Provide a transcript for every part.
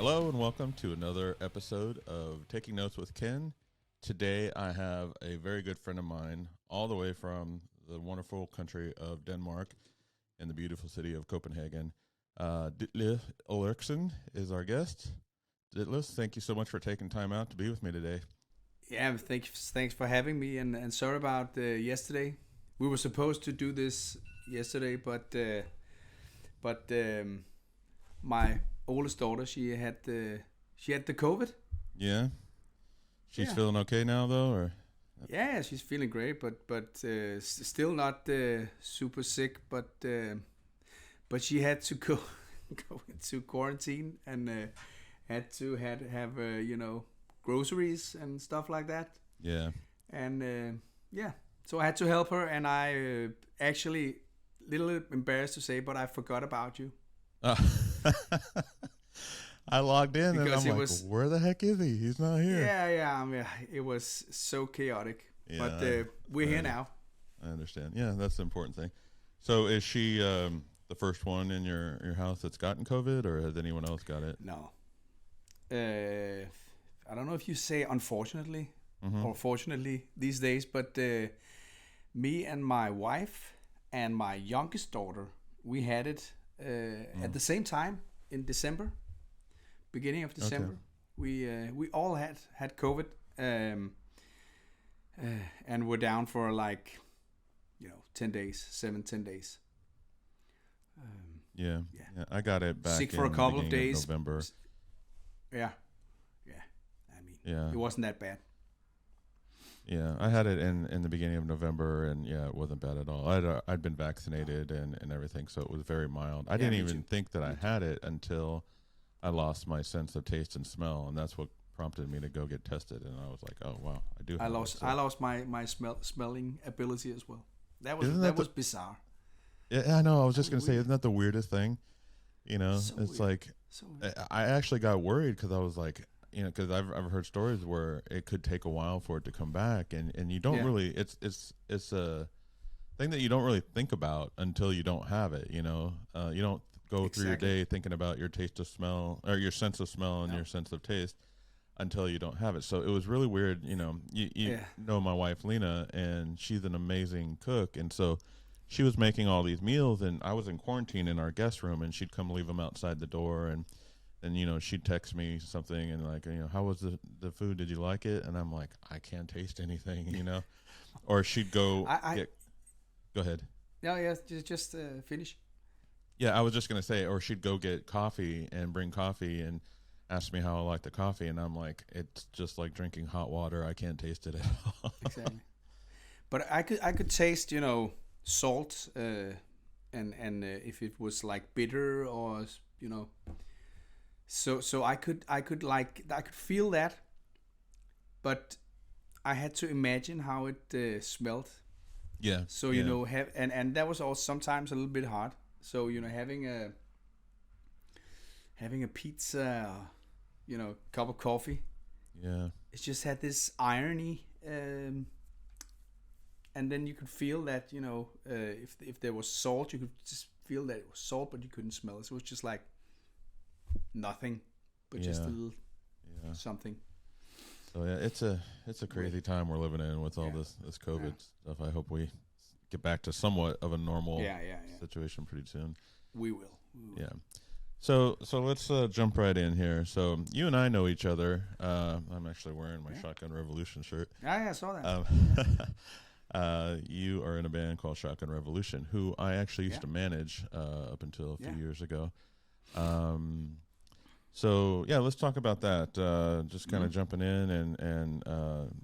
Hello and welcome to another episode of Taking Notes with Ken. Today I have a very good friend of mine all the way from the wonderful country of Denmark in the beautiful city of Copenhagen. Ditlev Ulriksen is our guest. Ditlev, thank you so much for taking time out to be with me today. Yeah, thanks for having me, and sorry about yesterday. We were supposed to do this yesterday, but my oldest daughter she had the COVID. Yeah? She's Yeah. feeling okay now though, or? Yeah, she's feeling great, but still not super sick. But she had to go into quarantine and had to have groceries and stuff like that. Yeah. And yeah, so I had to help her, and I actually little embarrassed to say, but I forgot about you. I logged in Because and I'm it like, where the heck is he? He's not here. Yeah. I mean, it was so chaotic, Yeah, but we're here now. I understand. Yeah, that's the important thing. So is she the first one in your house that's gotten COVID, or has anyone else got it? No, I don't know if you say unfortunately or fortunately these days, but me and my wife and my youngest daughter, we had it at the same time in December, beginning of December. Okay. We all had COVID, and we're down for 10 days, 7-10 days. Yeah. I got it back Sick in for a couple the of beginning days. November. Yeah. I mean, Yeah. it wasn't that bad. Yeah, I had it in the beginning of November, and yeah, it wasn't bad at all. I'd been vaccinated and everything, so it was very mild. I didn't me even too. think that I had it until I lost my sense of taste and smell, and that's what prompted me to go get tested. And I was like, oh wow, I do. I lost my smelling ability as well. That was bizarre. Yeah, I know. I was just gonna say, isn't that the weirdest thing? You know, So it's weird. like So weird. I actually got worried because I was like, because I've heard stories where it could take a while for it to come back, and you don't really. It's a thing that you don't really think about until you don't have it. You don't go through your day thinking about your taste of smell or your sense of smell and your sense of taste until you don't have it. So it was really weird. You know my wife Lena, and she's an amazing cook, and so she was making all these meals, and I was in quarantine in our guest room, and she'd come leave them outside the door, and she'd text me something and like, how was the food? Did you like it? And I'm like, I can't taste anything, or she'd go go ahead. Yeah, just finish. Yeah, I was just going to say, or she'd go get coffee and bring coffee and ask me how I like the coffee. And I'm like, it's just like drinking hot water. I can't taste it at all. Exactly. But I could taste, salt, and if it was like bitter or, so I could feel that, but I had to imagine how it smelled. Yeah. So and that was also sometimes a little bit hard. So having a pizza, cup of coffee. Yeah. It just had this irony, and then you could feel that if there was salt, you could just feel that it was salt, but you couldn't smell it. So it was just like nothing, but just a little something. So yeah, it's a crazy time we're living in with all this COVID stuff. I hope we get back to somewhat of a normal situation pretty soon. We will. Yeah. So let's jump right in here. So you and I know each other. I'm actually wearing my Shotgun Revolution shirt. Yeah, I saw that. You are in a band called Shotgun Revolution, who I actually used to manage up until a few years ago. So yeah, let's talk about that. Just kind of jumping in, and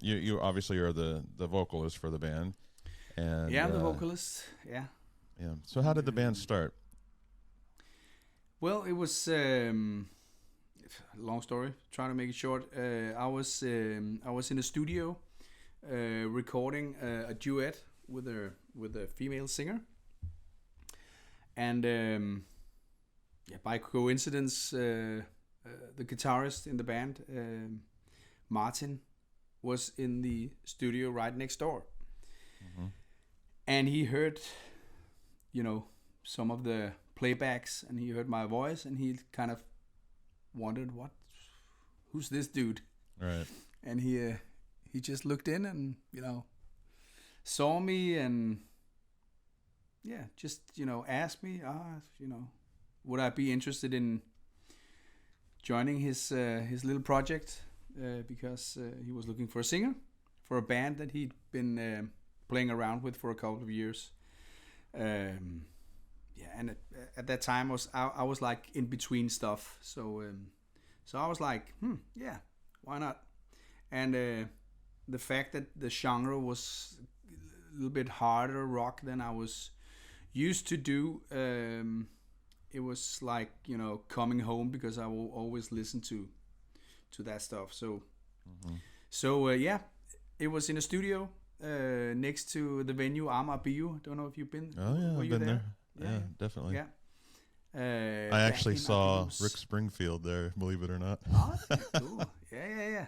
you obviously are the vocalist for the band. And yeah, I'm the vocalist. Yeah. Yeah. So how did the band start? Well, it was long story. Trying to make it short. I was in a studio recording a duet with a female singer, and by coincidence, the guitarist in the band, Martin, was in the studio right next door, and he heard, some of the playbacks, and he heard my voice, and he kind of wondered who's this dude? Right. And he just looked in and saw me and just asked me would I be interested in joining his little project because he was looking for a singer for a band that he'd been playing around with for a couple of years. And at that time I was like in between stuff, so I was like, why not? And the fact that the genre was a little bit harder rock than I was used to do, it was like coming home, because I will always listen to that stuff. So it was in a studio next to the venue Amager Bio. Don't know if you've been. Oh yeah, I've been there. Yeah, definitely. Yeah. I actually saw Rick Springfield there, believe it or not. Oh, cool. Yeah.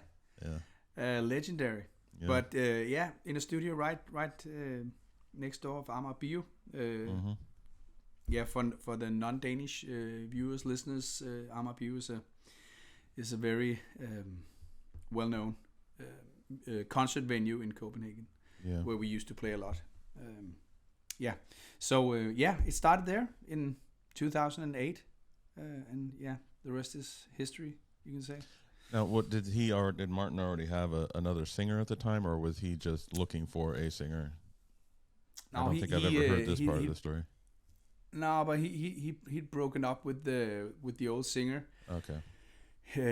Legendary. Yeah. But in a studio right next door of Amager Bio. Yeah, for the non-Danish viewers, listeners, Amager Bio is a very well-known concert venue in Copenhagen, where we used to play a lot. So it started there in 2008, and the rest is history, you can say. Now, what did Martin already have another singer at the time, or was he just looking for a singer? No, I don't think I've ever heard this part of the story. No, but he'd broken up with the old singer. Okay.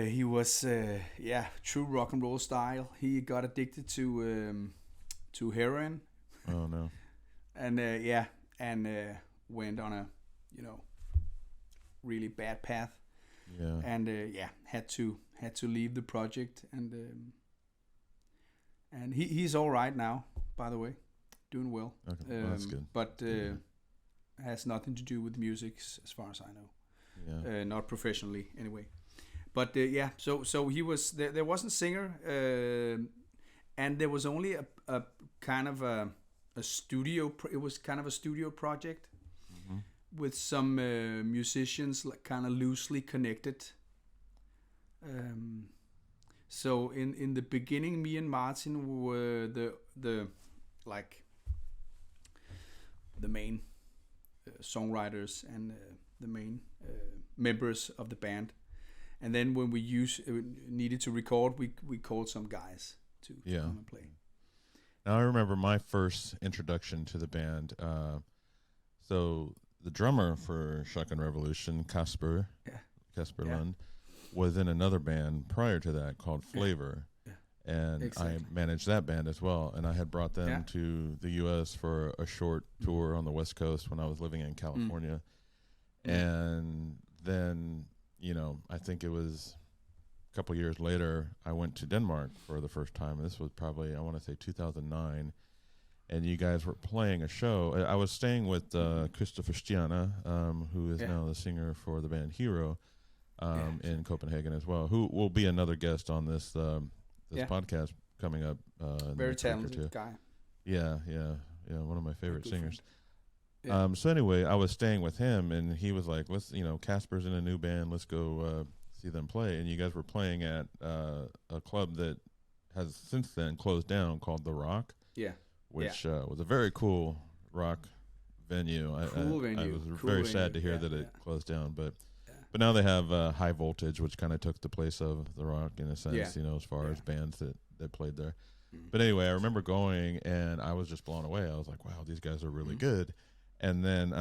He was true rock and roll style. He got addicted to heroin. Oh no. And went on a really bad path. Yeah. And had to leave the project, and he's all right now, by the way, doing well. Okay, well, that's good. But has nothing to do with music, as far as I know. Yeah. Not professionally, anyway. But so he was there wasn't a singer, and there was only a kind of a studio. It was kind of a studio project with some musicians, like kind of loosely connected. So in the beginning, me and Martin were the main songwriters and the main members of the band. And then when we needed to record, we called some guys to come and play. Now I remember my first introduction to the band. So the drummer for Shotgun Revolution, Kasper Lund, was in another band prior to that called Flavor. And exactly. I managed that band as well. And I had brought them to the U.S. for a short tour on the West Coast when I was living in California. And then, I think it was a couple years later, I went to Denmark for the first time. And this was probably, I want to say 2009. And you guys were playing a show. I was staying with Christopher Stiana, who is now the singer for the band Hero in Copenhagen as well, who will be another guest on this podcast coming up. Very talented guy. Yeah, one of my favorite singers. So anyway, I was staying with him, and he was like, "Let's, Casper's in a new band. Let's go see them play." And you guys were playing at a club that has since then closed down called The Rock. Yeah. Which was a very cool rock venue. Venue. I was very sad to hear that it closed down, but now they have High Voltage, which kind of took the place of the Rock in a sense, as far as bands that played there. But anyway, I remember going, and I was just blown away. I was like, wow, these guys are really good. And then,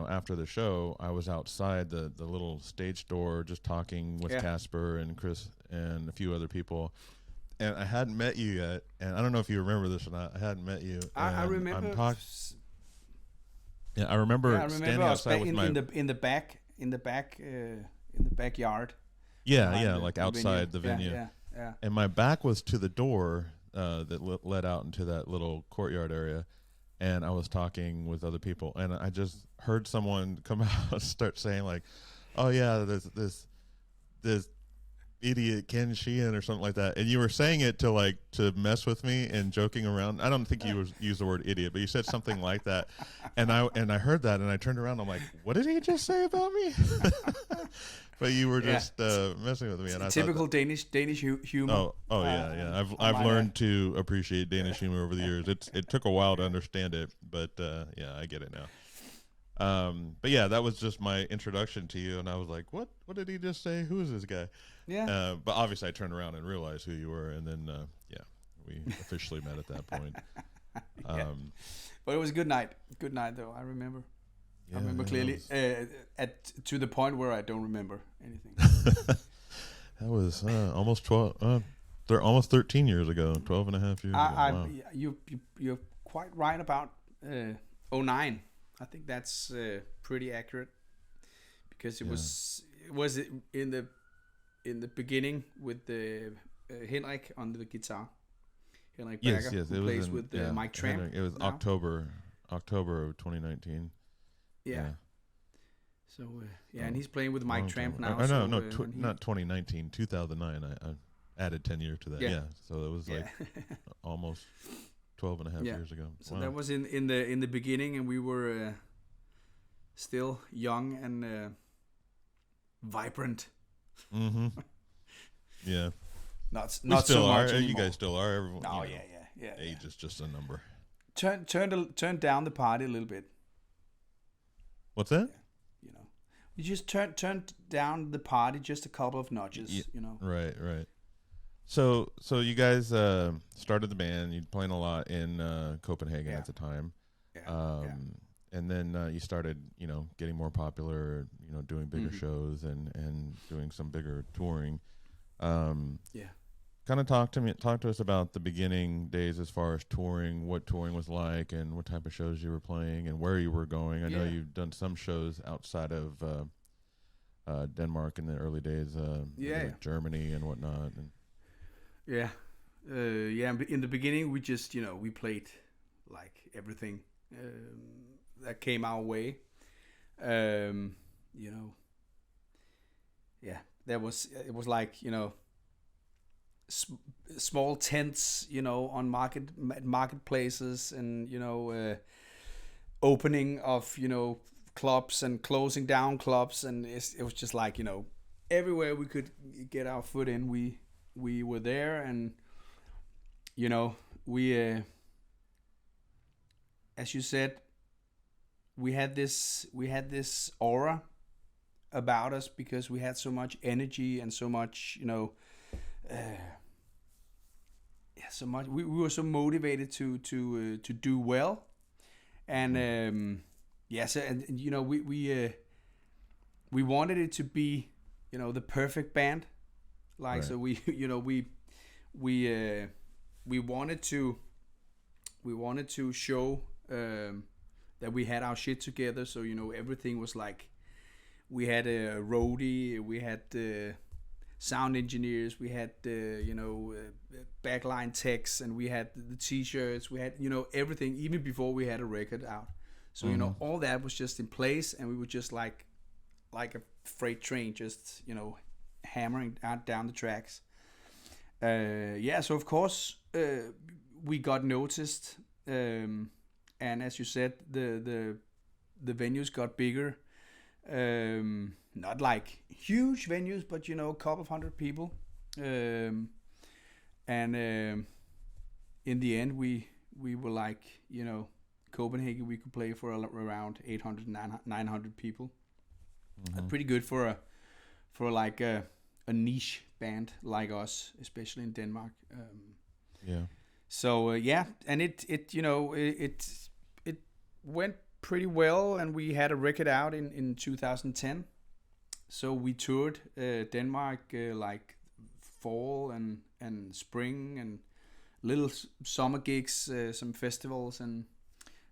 after the show, I was outside the little stage door just talking with Casper and Chris and a few other people. And I hadn't met you yet, and I don't know if you remember this or not. I hadn't met you. I remember. I remember standing outside with in the backyard. Like outside the venue. Yeah. And my back was to the door that led out into that little courtyard area, and I was talking with other people, and I just heard someone come out and start saying like, "Oh yeah, there's this idiot Ken Sheehan or something like that, and you were saying it to mess with me and joking around. I don't think you used the word idiot, but you said something like that, and I heard that and I turned around. I'm like, what did he just say about me? But you were just messing with me, and I typical Danish humor. Oh yeah. I've learned to appreciate Danish humor over the years. It took a while to understand it, but yeah, I get it now. But yeah, that was just my introduction to you, and I was like, what did he just say? Who is this guy? Yeah. But obviously I turned around and realized who you were, and then we officially met at that point. But it was a good night though. I remember clearly to the point where I don't remember anything. That was almost 12 they're almost 13 years ago, 12 and a half years ago. Wow. You're quite right about 09. I think that's pretty accurate, because it was in the beginning with the Henrik on the guitar. Henrik Berger, who plays with Mike Tramp. Henrik, it was now. October of 2019. Yeah. So and he's playing with Mike Tramp now. Not 2019, 2009. I added 10 years to that. Yeah. So it was almost 12 and a half years ago. So that was in the beginning, and we were still young and much. Mm-hmm. Yeah. Not still so much are. anymore. You guys still are. Everyone. Oh yeah. Age is just a number. Turn down the party a little bit. What's that? Yeah, you just turn down the party just a couple of notches. Right. So you guys started the band. You'd playing a lot in Copenhagen at the time. And then you started, getting more popular, doing bigger shows and doing some bigger touring. Kind of talk to us about the beginning days as far as touring, what touring was like, and what type of shows you were playing and where you were going. I know you've done some shows outside of Denmark in the early days, Germany and whatnot. And in the beginning, we just, we played like everything that came our way. It was like, small tents, on marketplaces, and opening of clubs and closing down clubs, and it was just like everywhere we could get our foot in, we were there, and we as you said, we had this aura about us because we had so much energy and so much so much. We were so motivated to do well, and we wanted it to be the perfect band, like right. So we wanted to show that we had our shit together. So everything was like, we had a roadie, we had sound engineers, we had backline techs, and we had the t-shirts, we had everything, even before we had a record out. So all that was just in place, and we were just like a freight train, just hammering down the tracks. So of course we got noticed, and as you said, the venues got bigger. Not like huge venues, but a couple of hundred people, and in the end we were like, Copenhagen, we could play for around 800, 900 people. Pretty good for like a niche band like us, especially in Denmark. So and it went pretty well, and we had a record out in 2010. So we toured Denmark like fall and spring, and little summer gigs, some festivals,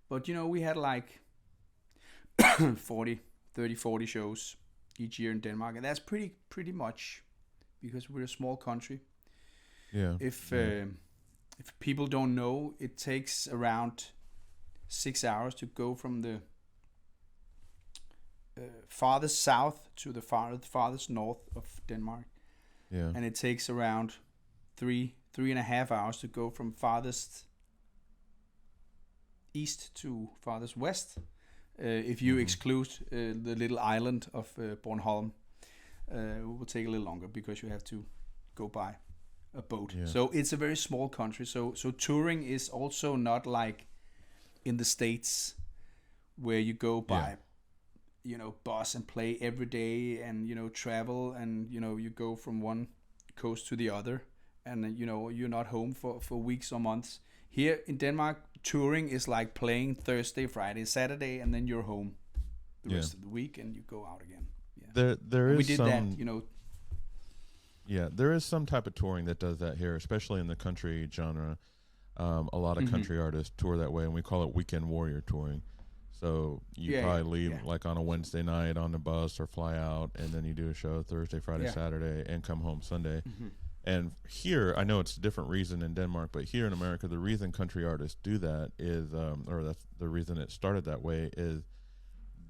but we had like 40 shows each year in Denmark, and that's pretty much, because we're a small country. If people don't know, it takes around 6 hours to go from the farthest south to the farthest north of Denmark. Yeah. And it takes around 3.5 hours to go from farthest east to farthest west. If you exclude the little island of Bornholm, it will take a little longer because you have to go by a boat. Yeah. So it's a very small country. So touring is also not like in the States where you go by, bus and play every day and, travel and, you go from one coast to the other and, you're not home for weeks or months. Here in Denmark, touring is like playing Thursday, Friday, Saturday, and then you're home the rest of the week and you go out again. Yeah. There is we did some, that, Yeah, there is some type of touring that does that here, especially in the country genre. A lot of country artists tour that way, and we call it weekend warrior touring. So you probably leave like on a Wednesday night on the bus or fly out, and then you do a show Thursday, Friday, Saturday, and come home Sunday. And here, I know it's a different reason in Denmark, but here in America, the reason country artists do that is, or that's the reason it started that way, is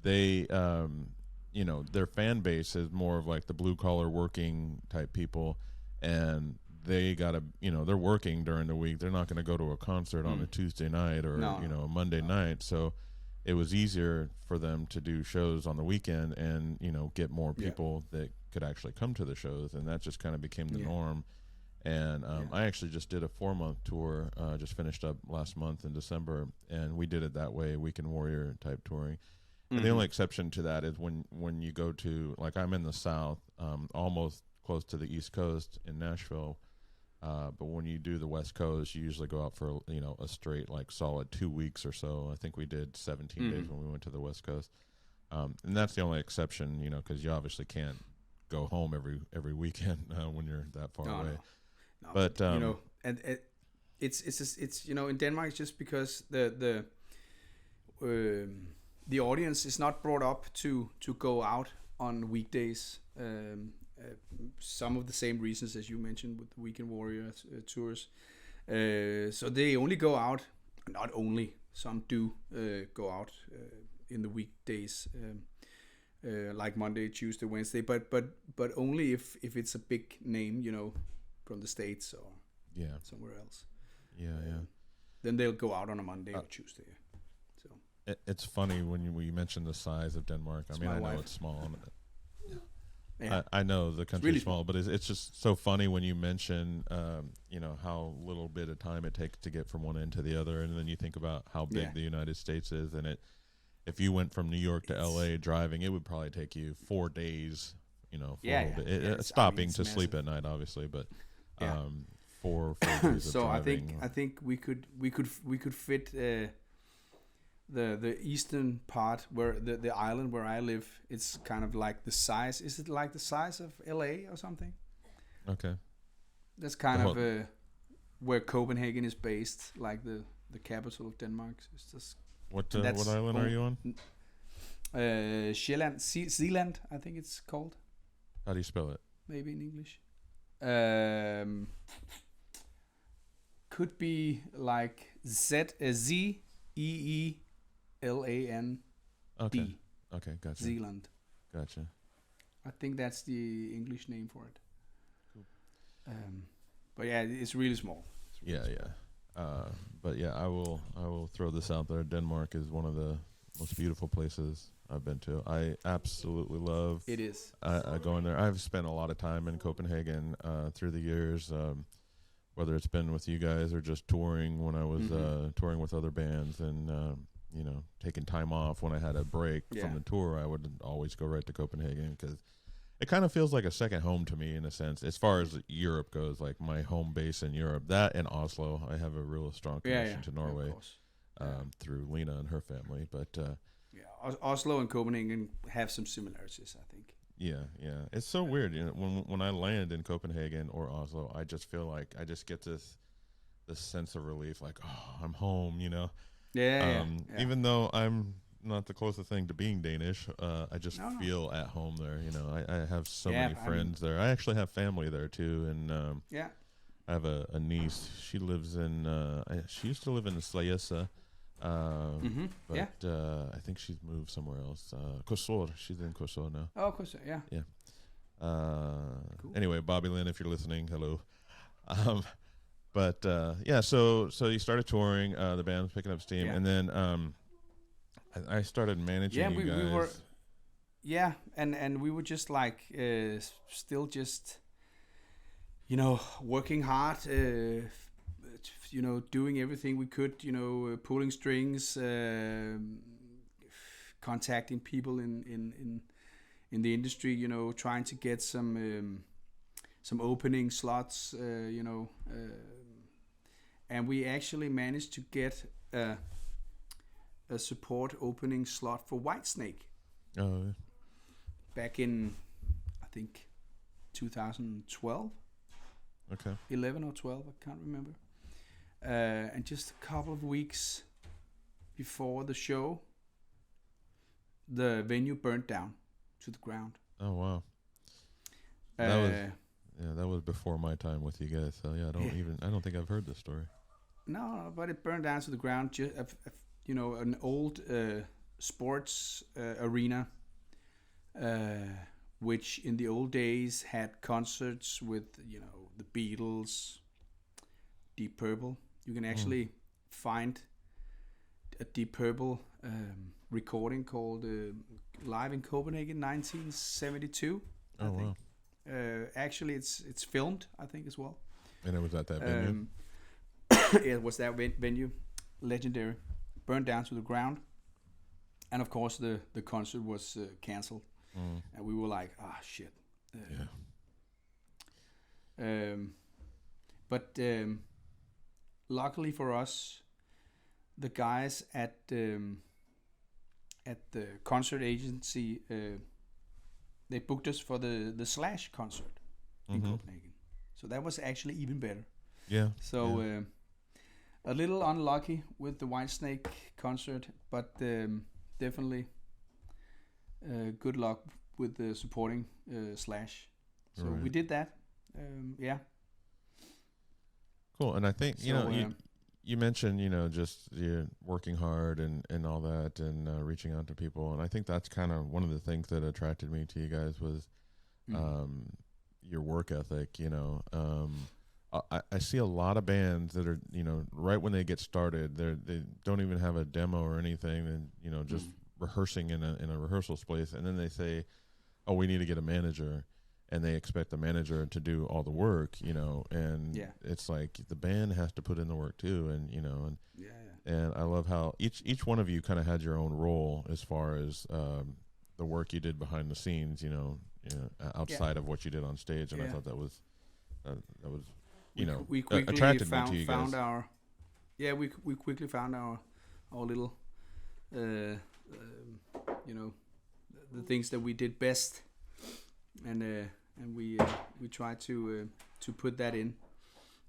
they, their fan base is more of like the blue collar working type people, and they gotta, they're working during the week. They're not going to go to a concert on a Tuesday night or a Monday night. So it was easier for them to do shows on the weekend and get more people that could actually come to the shows, and that just kind of became the norm. And I actually just did a 4-month tour, just finished up last month in December, and we did it that way, weekend warrior type touring. And the only exception to that is when you go to, like, I'm in the South, almost close to the East Coast in Nashville, but when you do the West Coast, you usually go out for a straight, like, solid 2 weeks or so. I think we did 17 days when we went to the West Coast, and that's the only exception, because you obviously can't go home every weekend when you're that far away. No, but and it's in Denmark, it's just because the audience is not brought up to go out on weekdays. Some of the same reasons as you mentioned with the Weekend Warrior tours. So they only go out, not only, some do go out in the weekdays, like Monday, Tuesday, Wednesday, but only if it's a big name, from the States or somewhere else. Then they'll go out on a Monday or Tuesday. So it's funny when you mention the size of Denmark. I mean, I know it's small. I know the country's really small, but it's just so funny when you mention, how little bit of time it takes to get from one end to the other, and then you think about how big the United States is, and if you went from New York to LA driving, it would probably take you 4 days, for a little bit. Stopping to sleep at night, obviously, but 4 days of so driving. I think we could fit the eastern part where the island where I live. It's kind of like the size. Is it like the size of LA or something? Okay. That's kind of where Copenhagen is based, like the capital of Denmark. It's just what island are you on? Sjælland, Zealand, I think it's called. How do you spell it? Maybe in English. Could be like Zeeland. Okay, gotcha. Zealand. Gotcha. I think that's the English name for it. Cool. But yeah, it's really small. But yeah, I will throw this out there. Denmark is one of the most beautiful places I've been to. I absolutely love. It is. Going there. I've spent a lot of time in Copenhagen through the years, whether it's been with you guys or just touring when I was touring with other bands, and taking time off when I had a break from the tour. I would always go right to Copenhagen because it kind of feels like a second home to me in a sense, as far as Europe goes. Like my home base in Europe, that and Oslo. I have a real strong connection to Norway through Lena and her family. But Oslo and Copenhagen have some similarities, I think. Yeah. It's so weird. When I land in Copenhagen or Oslo, I just feel like I just get this sense of relief, like, oh, I'm home. Even though I'm not the closest thing to being Danish, I just feel at home there. I have so many friends there. I actually have family there too, and I have a niece. She lives in. She used to live in Slagelse, but I think she's moved somewhere else. Korsør. She's in Korsør now. Oh, Korsør, yeah. Cool. Anyway, Bobby Lynn, if you're listening, hello. Um, but yeah, so you started touring. The band was picking up steam, and then I started managing you guys. We were. Yeah, and we were just like still just, working hard, doing everything we could, pulling strings, contacting people in the industry, trying to get some opening slots, and we actually managed to get a support opening slot for Whitesnake. Oh, yeah. Back in, I think, 2012. Okay. 11 or 12, I can't remember. And just a couple of weeks before the show, the venue burnt down to the ground. Oh, wow. That was before my time with you guys. So yeah, I don't think I've heard this story. No, but it burned down to the ground. Just an old sports arena, which in the old days had concerts with the Beatles, Deep Purple. You can actually find a Deep Purple recording called Live in Copenhagen 1972. Oh, I think. Wow. Actually, it's filmed, I think, as well. And it was at that venue? It was that venue. Legendary. Burned down to the ground. And, of course, the concert was cancelled. And we were like, shit. But luckily for us, the guys at the concert agency, they booked us for the Slash concert in Copenhagen. So that was actually even better. Yeah. So a little unlucky with the Whitesnake concert, but definitely good luck with the supporting Slash. So we did that. Yeah. Cool. And I think, you mentioned, just working hard and all that and reaching out to people. And I think that's kind of one of the things that attracted me to you guys was your work ethic, I see a lot of bands that are, right when they get started, they don't even have a demo or anything and, just rehearsing in a rehearsal space. And then they say, oh, we need to get a manager. And they expect the manager to do all the work, and it's like the band has to put in the work too, and and I love how each one of you kind of had your own role as far as the work you did behind the scenes, outside of what you did on stage, and I thought that was we quickly attracted me to you found guys. we quickly found our little the things that we did best. And we tried to put that in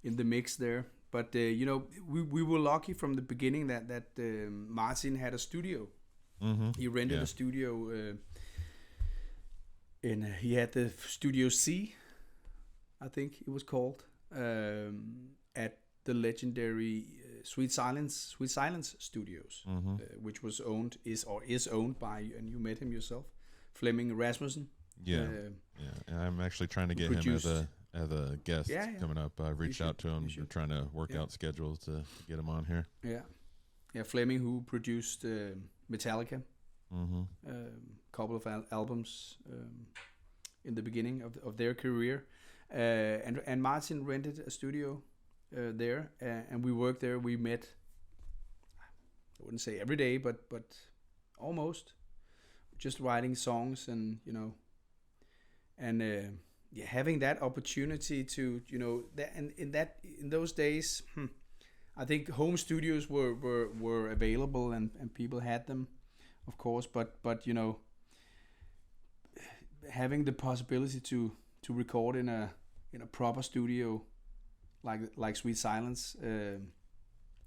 the mix there. But we were lucky from the beginning that Martin had a studio. He rented a studio, and he had the Studio C, I think it was called, at the legendary Sweet Silence Studios, which is owned by, and you met him yourself, Flemming Rasmussen. Yeah, and I'm actually trying to get him as a guest coming up. I've reached out to him. We're trying to work out schedules to get him on here. Yeah, Flemming, who produced Metallica, couple of albums in the beginning of their career, and Martin rented a studio there, and we worked there. We met, I wouldn't say every day, but almost, just writing songs and and having that opportunity to that, and in those days, I think home studios were available and people had them, of course, but having the possibility to record in a proper studio like Sweet Silence,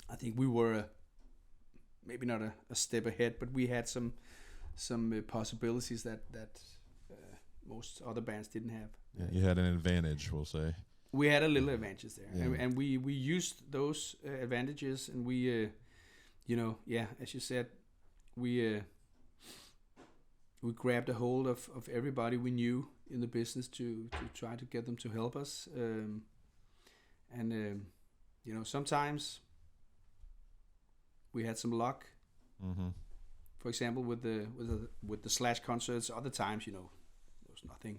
I think we were maybe not a step ahead, but we had some possibilities that most other bands didn't have. Yeah, you had an advantage, we'll say. We had a little advantage there, and we used those advantages, and we, as you said, we we grabbed a hold of everybody we knew in the business to try to get them to help us. Sometimes we had some luck. Mm-hmm. For example, with the Slash concerts. Other times, there was nothing.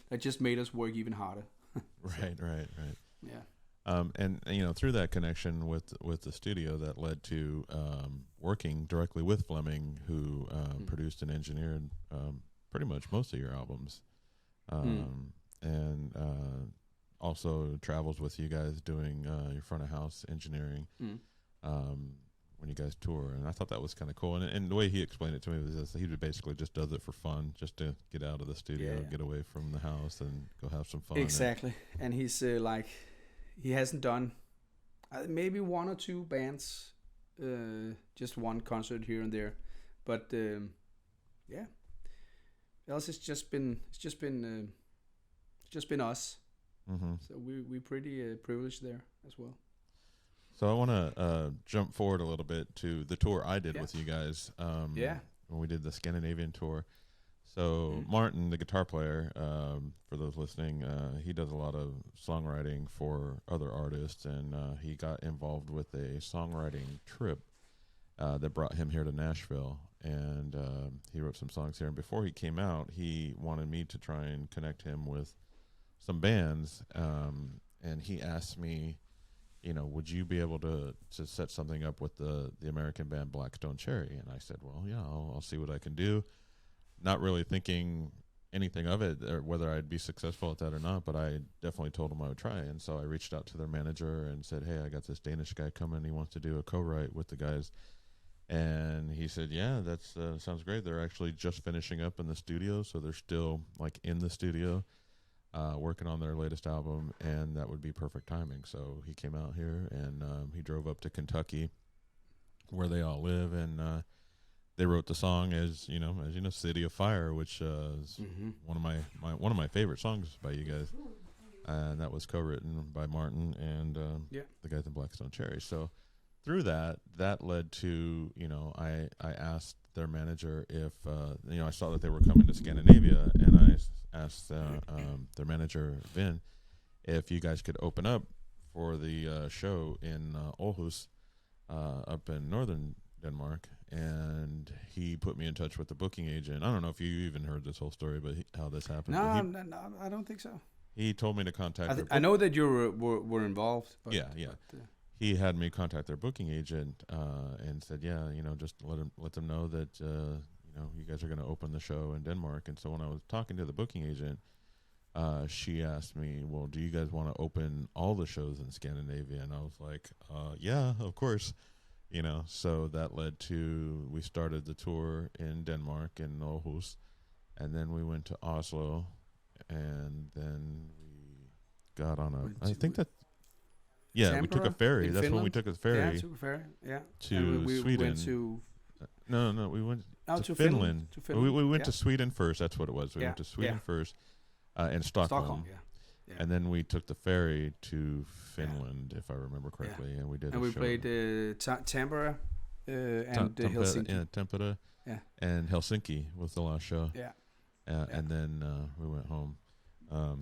That just made us work even harder. Right. Yeah. And through that connection with the studio, that led to working directly with Fleming, who produced and engineered pretty much most of your albums, and also travels with you guys doing your front of house engineering when you guys tour. And I thought that was kind of cool. And the way he explained it to me was this, he basically just does it for fun, just to get out of the studio, get away from the house, and go have some fun. Exactly. And he's he hasn't done maybe one or two bands, just one concert here and there, but else it's just been us. Mm-hmm. So we're pretty privileged there as well. So I want to jump forward a little bit to the tour I did with you guys. When we did the Scandinavian tour. So Martin, the guitar player, for those listening, he does a lot of songwriting for other artists, and he got involved with a songwriting trip that brought him here to Nashville, and he wrote some songs here. And before he came out, he wanted me to try and connect him with some bands, and he asked me, would you be able to set something up with the American band Blackstone Cherry? And I said, well, yeah, I'll see what I can do. Not really thinking anything of it, or whether I'd be successful at that or not, but I definitely told him I would try. And so I reached out to their manager and said, hey, I got this Danish guy coming. He wants to do a co-write with the guys. And he said, yeah, that sounds great. They're actually just finishing up in the studio, so they're still in the studio working on their latest album, and that would be perfect timing. So he came out here, and he drove up to Kentucky, where they all live, and they wrote the song as you know, "City of Fire," which is one of my favorite songs by you guys, and that was co-written by Martin and the guys in Blackstone Cherry. So through that led to I asked their manager if I saw that they were coming to Scandinavia, and I asked their manager Vin if you guys could open up for the show in Aarhus up in northern Denmark, and he put me in touch with the booking agent. I don't know if you even heard this whole story, but how this happened. No, I don't think so. He told me to contact. I know that you were involved. But, he had me contact their booking agent and said, just let them know that you guys are going to open the show in Denmark. And so when I was talking to the booking agent, she asked me, well, do you guys want to open all the shows in Scandinavia? And I was like, yeah, of course. So that led to, we started the tour in Denmark in Aarhus, and then we went to Oslo, and then we got on we took a ferry. That's when we took a ferry. Yeah, took a ferry. Yeah. To we Sweden. Went to no, we went to Finland. We went to Sweden first. That's what it was. We went to Sweden first, and Stockholm. Yeah. And then we took the ferry to Finland, if I remember correctly, and we did. And we played Tampere and Helsinki. Yeah, Tampere. Yeah. And Helsinki was the last show. Yeah. And then we went home.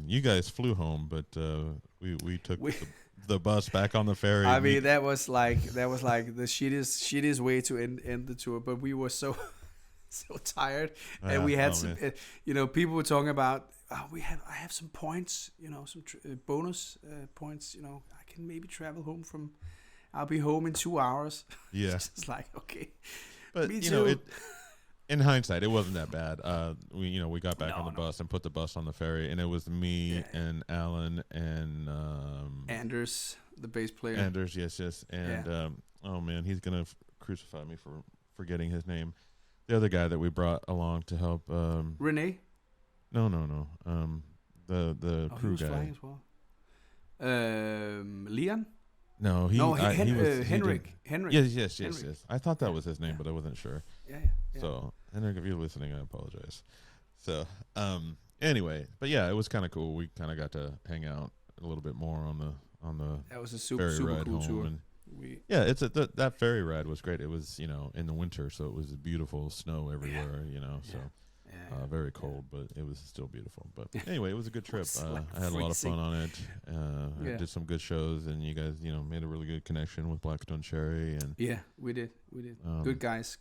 You guys flew home, but we took the bus back on the ferry. I mean, that was like the shittiest way to end the tour. But we were so tired, and we had some. People were talking about. I have some points, some bonus points. I can maybe travel home from. I'll be home in 2 hours. Yeah, it's just like okay, but me too. In hindsight, it wasn't that bad. We got back on the bus and put the bus on the ferry, and it was me and Alan and Anders, the bass player. Anders, yes, and oh man, he's gonna crucify me for forgetting his name. The other guy that we brought along to help. Renee. No. The crew he was guy. Flying as well. Leon. No, he was Henrik. Henrik. Yes. I thought that was his name, but I wasn't sure. Yeah. So, Henrik, if you're listening, I apologize. So, anyway, but yeah, it was kind of cool. We kind of got to hang out a little bit more on the that was a super ride cool home, tour. and It's that ferry ride was great. It was in the winter, so it was beautiful snow everywhere. So very cold, but it was still beautiful. But anyway, it was a good trip. I had a lot of fun on it. I did some good shows, and you guys made a really good connection with Blackstone Cherry, and we did good guys.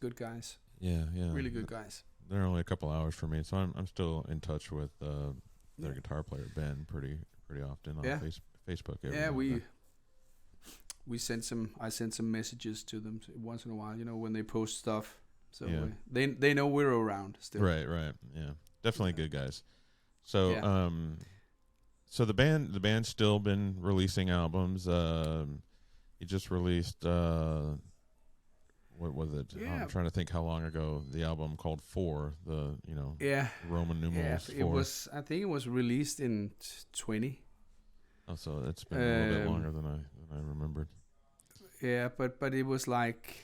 Yeah, really good guys. They're only a couple hours for me, so I'm still in touch with their guitar player Ben pretty often on Facebook. We sent some. I sent some messages to them once in a while. When they post stuff, so they know we're around still. Right. Yeah, definitely good guys. So so the band's still been releasing albums. You just released what was it? Yeah. I'm trying to think how long ago the album called 4. The Roman numerals 4. I think it was released in 20. Oh, so it's been a little bit longer than I remembered. Yeah, but it was like,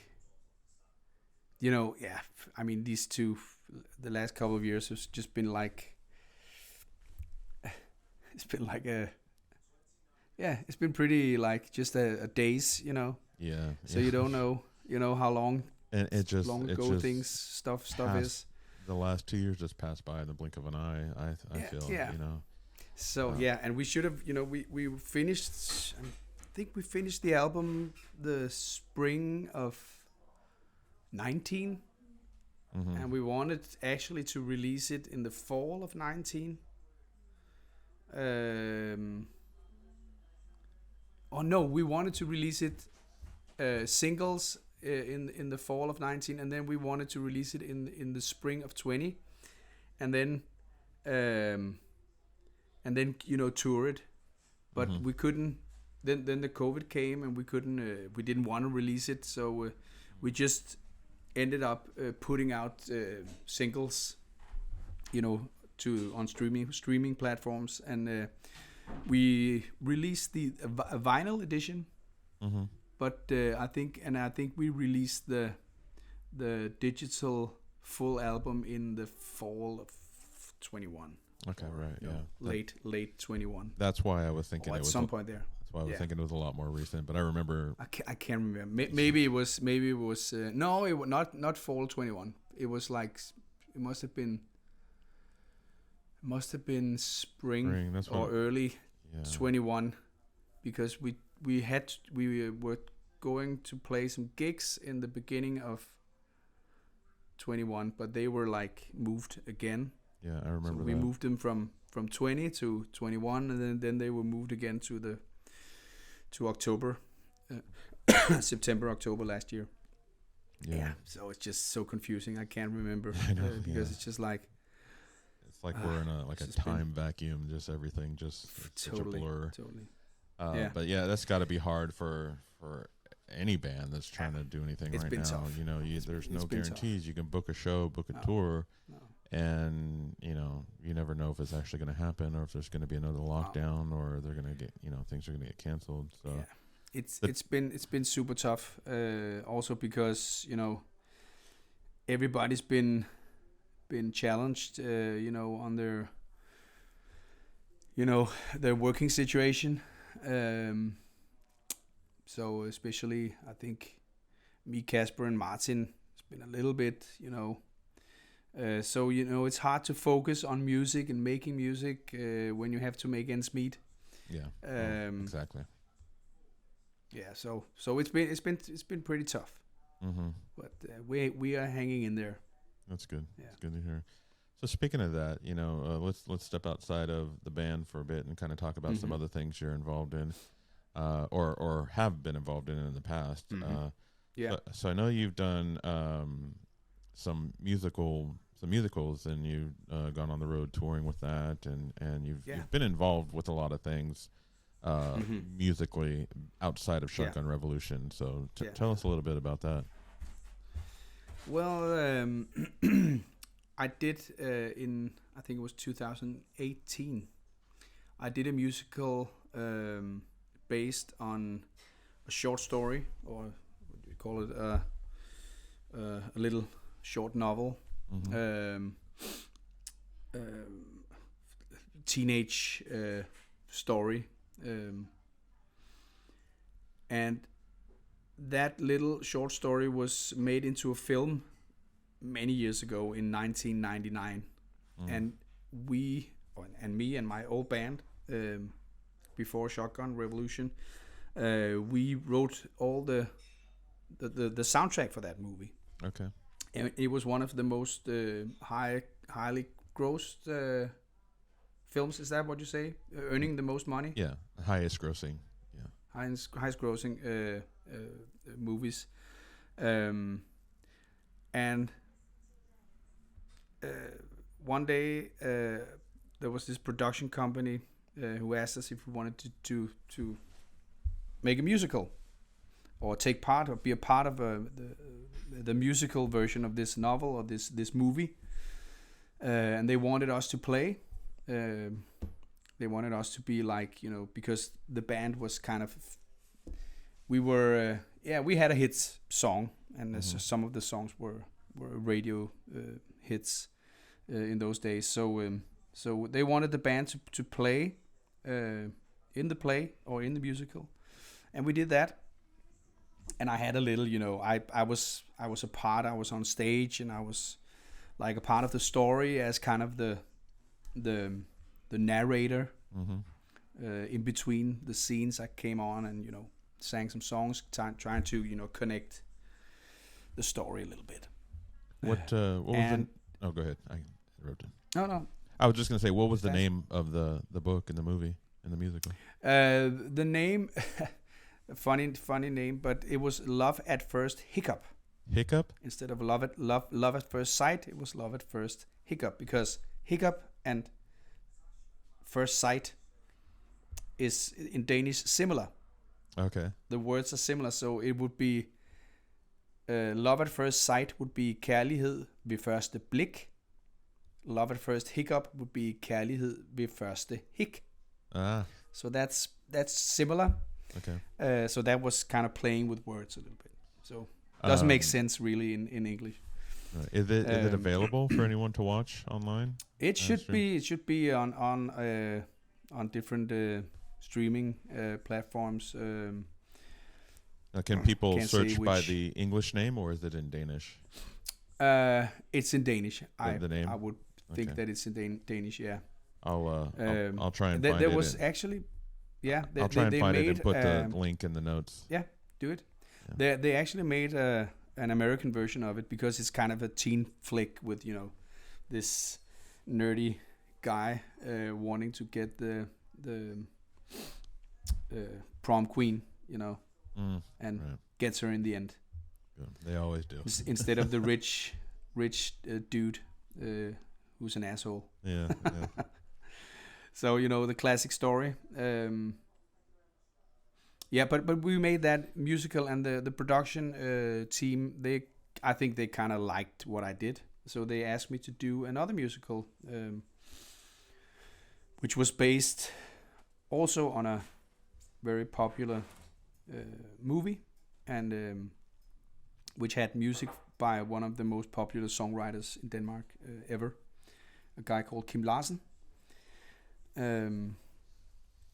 I mean, these two, the last couple of years has just been like, it's been like it's been pretty like just a days, Yeah. So you don't know, how long. And it just long ago stuff is. The last 2 years just passed by in the blink of an eye. I feel. So and we should have, we finished. I think we finished the album the spring of 19, and we wanted actually to release it in the fall of 19. We wanted to release it singles in the fall of 19, and then we wanted to release it in the spring of 20, and then tour it, but we couldn't. Then the COVID came, and we couldn't. We didn't want to release it, so we just ended up putting out singles, on streaming platforms, and we released a vinyl edition. But I think we released the digital full album in the fall of 21. Okay, right, late 21. That's why I was thinking it was at some point there. That's why I was thinking it was a lot more recent. But I remember. I can't remember. Maybe it was. No, it was not fall 21. It was like it must have been spring or early 21, because we were going to play some gigs in the beginning of 21, but they were like moved again. Yeah, I remember. So we moved them from 20 to 21, and then they were moved again to October, September, October last year. Yeah. So it's just so confusing. I can't remember. I know, because it's just like. It's like we're in a time vacuum. Just everything just such a blur. Totally. But that's got to be hard for any band that's trying to do anything right now. Tough. There's no guarantees. Tough. You can book a show, book a tour. No. And you never know if it's actually going to happen, or if there's going to be another lockdown, or they're going to get things are going to get canceled. So it's been super tough. Also because everybody's been challenged. On their working situation. So especially I think me, Kasper, and Martin, it's been a little bit So it's hard to focus on music and making music when you have to make ends meet. Yeah. Exactly. Yeah. So it's been pretty tough. But we are hanging in there. That's good. Yeah. It's good to hear. So speaking of that, let's step outside of the band for a bit and kind of talk about some other things you're involved in, or have been involved in the past. So I know you've done some musicals, and you've gone on the road touring with that, and you've been involved with a lot of things musically outside of Shotgun Revolution. So tell us a little bit about that. Well, I did I think it was 2018. I did a musical based on a short story, or what do you call it, a little short novel, teenage story, and that little short story was made into a film many years ago in 1999, and me and my old band, before Shotgun Revolution, we wrote all the soundtrack for that movie. Okay. And it was one of the most highly grossed films. Is that what you say? Earning the most money? Yeah, highest grossing. Yeah. Highest grossing movies. And one day there was this production company who asked us if we wanted to make a musical or take part or be a part of the musical version of this novel or this movie. And they wanted us to play. They wanted us to be like, because the band was kind of, we had a hit song, and some of the songs were radio hits in those days. So they wanted the band to play in the play or in the musical, and we did that. And I had a little, I was a part. I was on stage, and I was like a part of the story as kind of the narrator. In between the scenes, I came on and sang some songs, trying to connect the story a little bit. What was oh, go ahead. I interrupted. No. I was just gonna say, what was the name of the book and the movie and the musical? The name, funny name, but it was Love at First Hiccup. Hiccup? Instead of love at first sight, it was Love at First Hiccup, because hiccup and first sight is in Danish similar. Okay. The words are similar, so it would be love at first sight would be kærlighed ved første blik. Love at first hiccup would be kærlighed ved første hik. So that's similar. Okay. So that was kind of playing with words a little bit. So it doesn't make sense really in English. Is it available for anyone to watch online? It should be. It should be on different streaming platforms. Can people search by the English name, or is it in Danish? It's in Danish. The name? I would think that it's in Danish. Yeah. I'll try and find it. There was actually, yeah. I'll try and find it and put the link in the notes. Yeah, do it. Yeah. They actually made an American version of it, because it's kind of a teen flick with this nerdy guy wanting to get the prom queen, and gets her in the end. Good. They always do. Instead of the rich dude who's an asshole. Yeah. So the classic story. Yeah, but we made that musical, and the production team, I think they kind of liked what I did, so they asked me to do another musical, which was based also on a very popular movie, and which had music by one of the most popular songwriters in Denmark ever, a guy called Kim Larsen.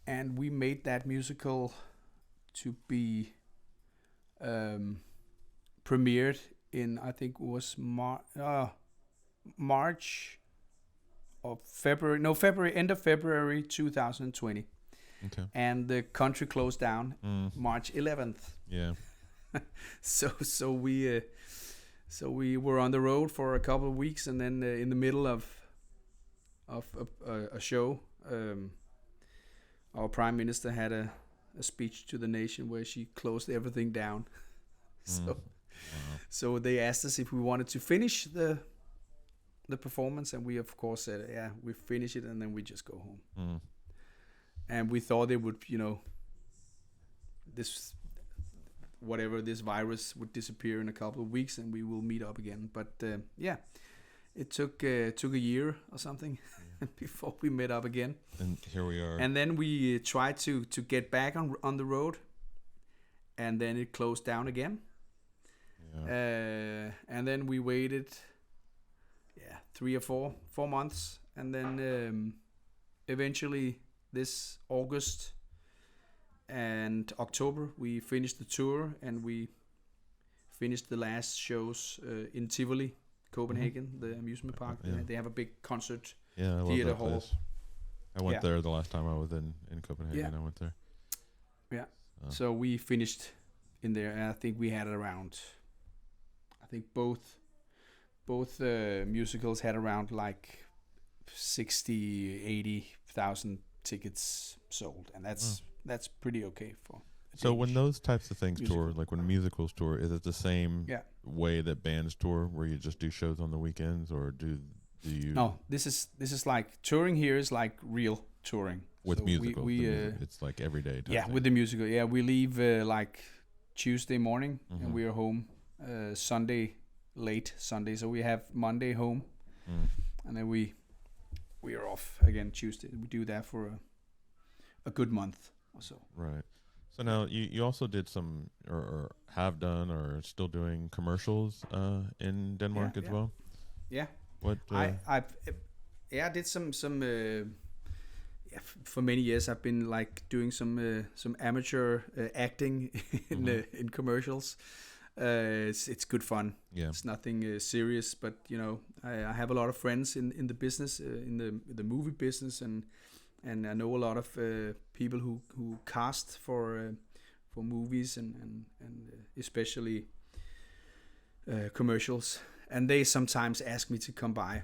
And we made that musical to be premiered in, I think it was March or February, end of February 2020. Okay. And the country closed down March 11th. Yeah. So we were on the road for a couple of weeks, and then in the middle of a show, our prime minister had a speech to the nation where she closed everything down. So they asked us if we wanted to finish the performance, and we of course said, yeah, we finish it and then we just go home. And we thought it would, this virus would disappear in a couple of weeks and we will meet up again. But it took a year or something before we met up again. And here we are. And then we tried to get back on the road, and then it closed down again. Yeah. And then we waited 3 or 4 months, and then eventually this August and October we finished the tour, and we finished the last shows in Tivoli, Copenhagen, the amusement park. Yeah. They have a big concert I love theater that hall. place. I went there the last time I was in Copenhagen. Yeah. I went there. Yeah. So we finished in there, and I think we had around. I think both musicals had around like 80,000 tickets sold, and that's pretty okay for. So when those types of things tour, like when musicals tour, is it the same way that bands tour, where you just do shows on the weekends, or do you? No, this is like touring here is like real touring with musicals. It's like every day. Yeah, with the musical. Yeah, we leave like Tuesday morning, and we are home Sunday late Sunday. So we have Monday home, and then we are off again Tuesday. We do that for a good month or so. Right. So now you also did some, or have done, or still doing commercials in Denmark as well. Yeah. What? I did some. For many years, I've been like doing some amateur acting in commercials. It's good fun. Yeah. It's nothing serious, but I have a lot of friends in the business, in the movie business, and I know a lot of people who cast for movies and especially commercials, and they sometimes ask me to come by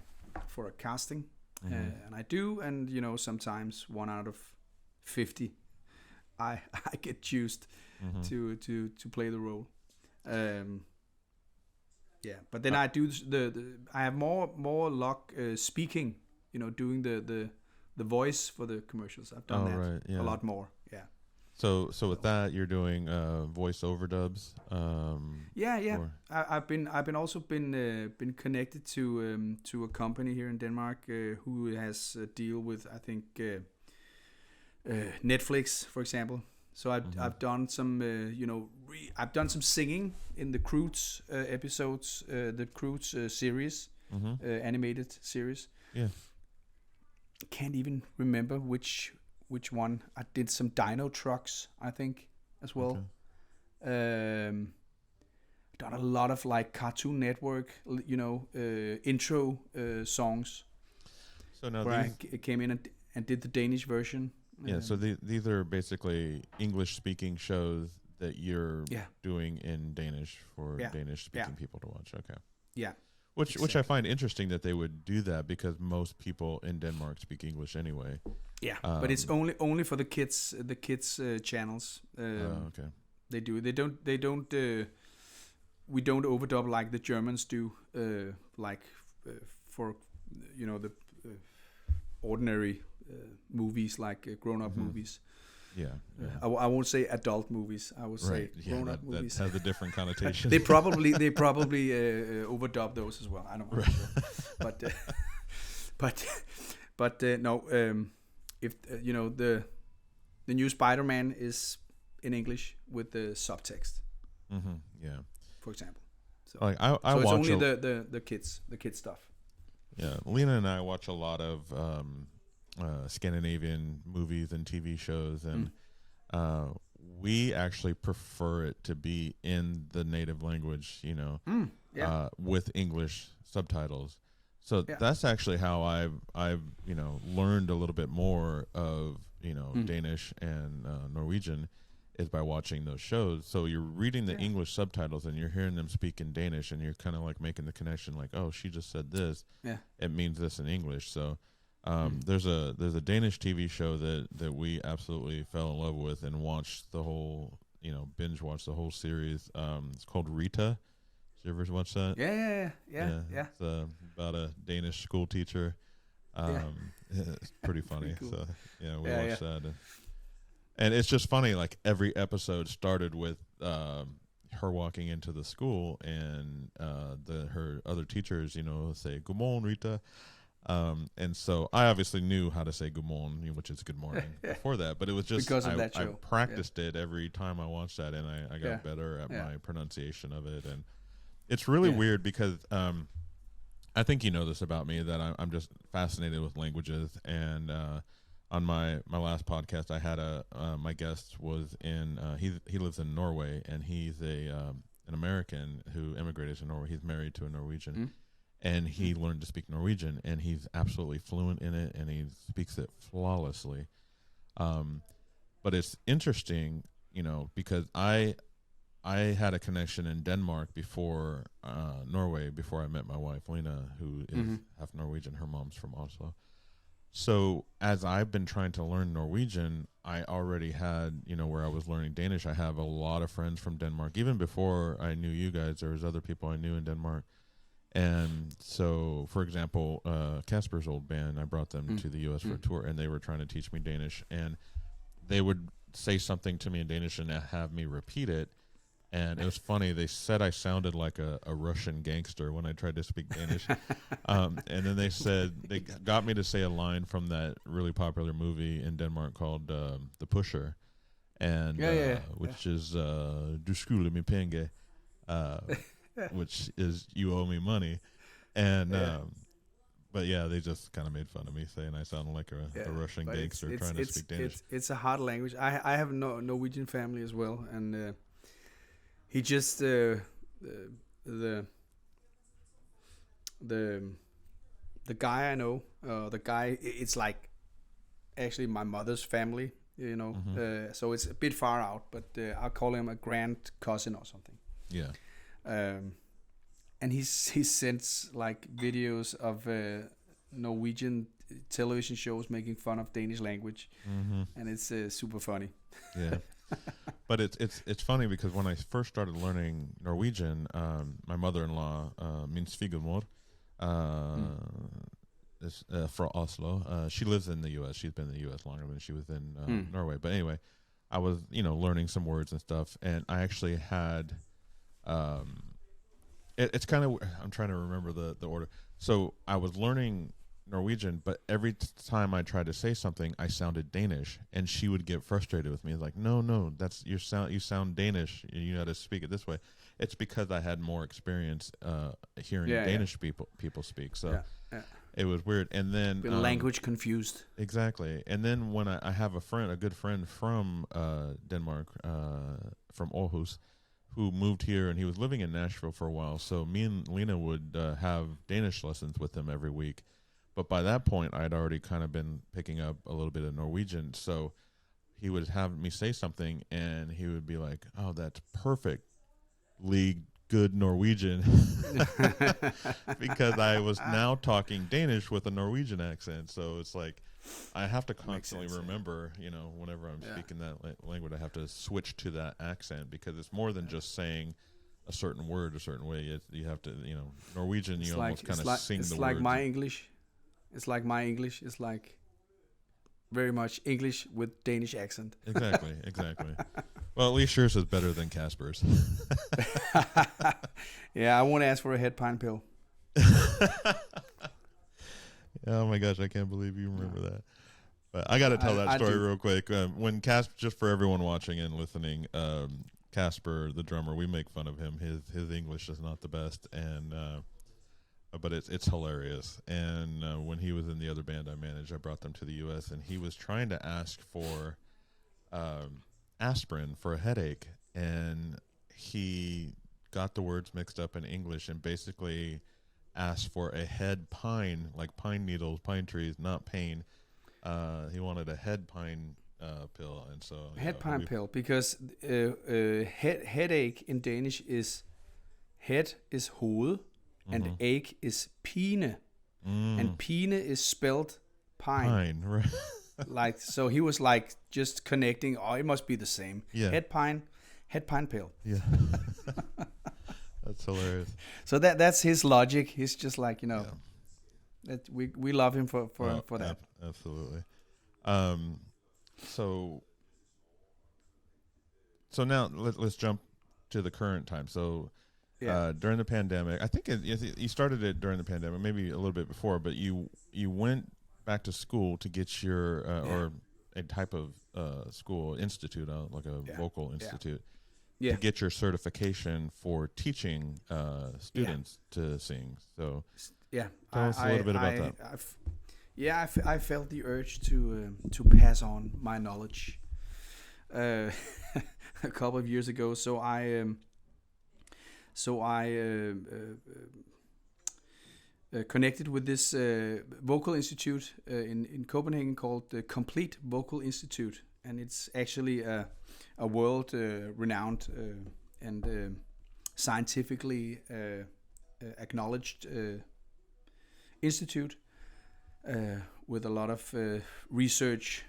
for a casting, and I do, and sometimes 1 out of 50 I get chosen to play the role. But then I do I have more luck speaking, doing the voice for the commercials. I've done a lot more. Yeah. So with that, you're doing voice overdubs. I've been also been connected to a company here in Denmark who has a deal with, I think, Netflix, for example. So I've done some I've done some singing in the Croods episodes, the Croods series, animated series. Yeah. Can't even remember which one. I did some Dino Trucks, I think, as well. Okay. Done a lot of like Cartoon Network, intro songs. So now where I came in and did the Danish version. Yeah, so these are basically English-speaking shows that you're doing in Danish for Danish-speaking people to watch. Okay. Yeah. Which I find interesting that they would do that, because most people in Denmark speak English anyway. Yeah, but it's only for the kids channels. Okay. They do. They don't. We don't overdub like the Germans do. For the ordinary movies, like grown-up movies. Yeah. I won't say adult movies. I would say grown-up movies. That has a different connotation. they probably overdub those as well. I don't know, but no. If the new Spider-Man is in English with the subtext. Yeah. For example. So, I so watch it's only the kids stuff. Yeah, Lena and I watch a lot of Scandinavian movies and TV shows, and we actually prefer it to be in the native language, with English subtitles. So that's actually how I've learned a little bit more of Danish and Norwegian, is by watching those shows. So you're reading the English subtitles and you're hearing them speak in Danish, and you're kind of like making the connection, like, oh, she just said this. Yeah. It means this in English. So there's a Danish TV show that we absolutely fell in love with and watched the whole, binge watched the whole series. It's called Rita. Did you ever watch that? Yeah. It's about a Danish school teacher. It's pretty funny. Cool. So we watched that. And it's just funny, like every episode started with her walking into the school, and her other teachers, say, "Good morning, Rita." And so I obviously knew how to say "good morning," which is "good morning" before that, but it was just because of that show. I practiced it every time I watched that, and I got better at my pronunciation of it. And it's really weird because I think you know this about me, that I'm just fascinated with languages. And on my last podcast, I had my guest was in he lives in Norway, and he's an American who immigrated to Norway. He's married to a Norwegian, Mm. and he learned to speak Norwegian, and he's absolutely fluent in it, and he speaks it flawlessly. But it's interesting, because I had a connection in Denmark before Norway, before I met my wife, Lena, who is Mm-hmm. half Norwegian. Her mom's from Oslo. So as I've been trying to learn Norwegian, I already had, where I was learning Danish. I have a lot of friends from Denmark. Even before I knew you guys, there was other people I knew in Denmark. And so, for example, Casper's old band, I brought them to the U.S. for a tour, and they were trying to teach me Danish. And they would say something to me in Danish and have me repeat it. And it was funny. They said I sounded like a Russian gangster when I tried to speak Danish. And then they got me to say a line from that really popular movie in Denmark called The Pusher, and which is Du skylder mig penge, which is you owe me money. And but yeah, they just kind of made fun of me, saying I sounded like a Russian gangster trying to speak Danish. It's a hard language. I have no Norwegian family as well, and he just the guy I know, it's like actually my mother's family, so it's a bit far out, but I'll call him a grand cousin or something. Yeah. And he sends like videos of Norwegian television shows making fun of Danish language, and it's super funny. Yeah. But it's funny because when I first started learning Norwegian, my mother-in-law, min svigermor, is from Oslo. She lives in the U.S. She's been in the U.S. longer than she was in Norway. But anyway, I was learning some words and stuff, and I actually had it's kind of, I'm trying to remember the order. So I was learning Norwegian, but every time I tried to say something, I sounded Danish, and she would get frustrated with me. Like, no, that's you sound Danish. You know how to speak it this way. It's because I had more experience hearing Danish people speak. So it was weird. And then language confused. Exactly. And then when I have a good friend from Denmark, from Aarhus, who moved here, and he was living in Nashville for a while. So me and Lena would have Danish lessons with him every week. But by that point, I'd already kind of been picking up a little bit of Norwegian. So he would have me say something, and he would be like, "Oh, that's perfectly good Norwegian," because I was now talking Danish with a Norwegian accent. So it's like I have to constantly remember, whenever I'm speaking that language, I have to switch to that accent, because it's more than just saying a certain word a certain way. You have to, Norwegian, you almost kind of sing the words. It's like my English. It's like my English. It's like very much English with Danish accent. Exactly. Well, at least yours is better than Casper's. Yeah, I won't ask for a head pine pill. Oh my gosh, I can't believe you remember that. But I got to tell that story real quick. When Casper, just for everyone watching and listening, Casper, the drummer, we make fun of him. His English is not the best, and but it's hilarious. And when he was in the other band I managed, I brought them to the U.S., and he was trying to ask for aspirin for a headache, and he got the words mixed up in English and basically asked for a head pine, like pine needles, pine trees, not pain. He wanted a head pine pill, and so head pine pill, because headache in Danish is head is hoved, and ache is pine, and pine is spelled pine. Pine, right? Like, so he was like just connecting. Oh, it must be the same. Yeah. Head pine pill. Yeah. That's hilarious. So that's his logic. He's just like, that we love him for that. Absolutely. So now let's jump to the current time. So during the pandemic, I think you started it during the pandemic, maybe a little bit before, but you went back to school to get your or a type of school institute, like a vocal institute. To get your certification for teaching students to sing. So tell us a little bit about that. I felt the urge to pass on my knowledge a couple of years ago. So So I connected with this vocal institute in Copenhagen called the Complete Vocal Institute, and it's actually a world renowned and scientifically acknowledged institute with a lot of research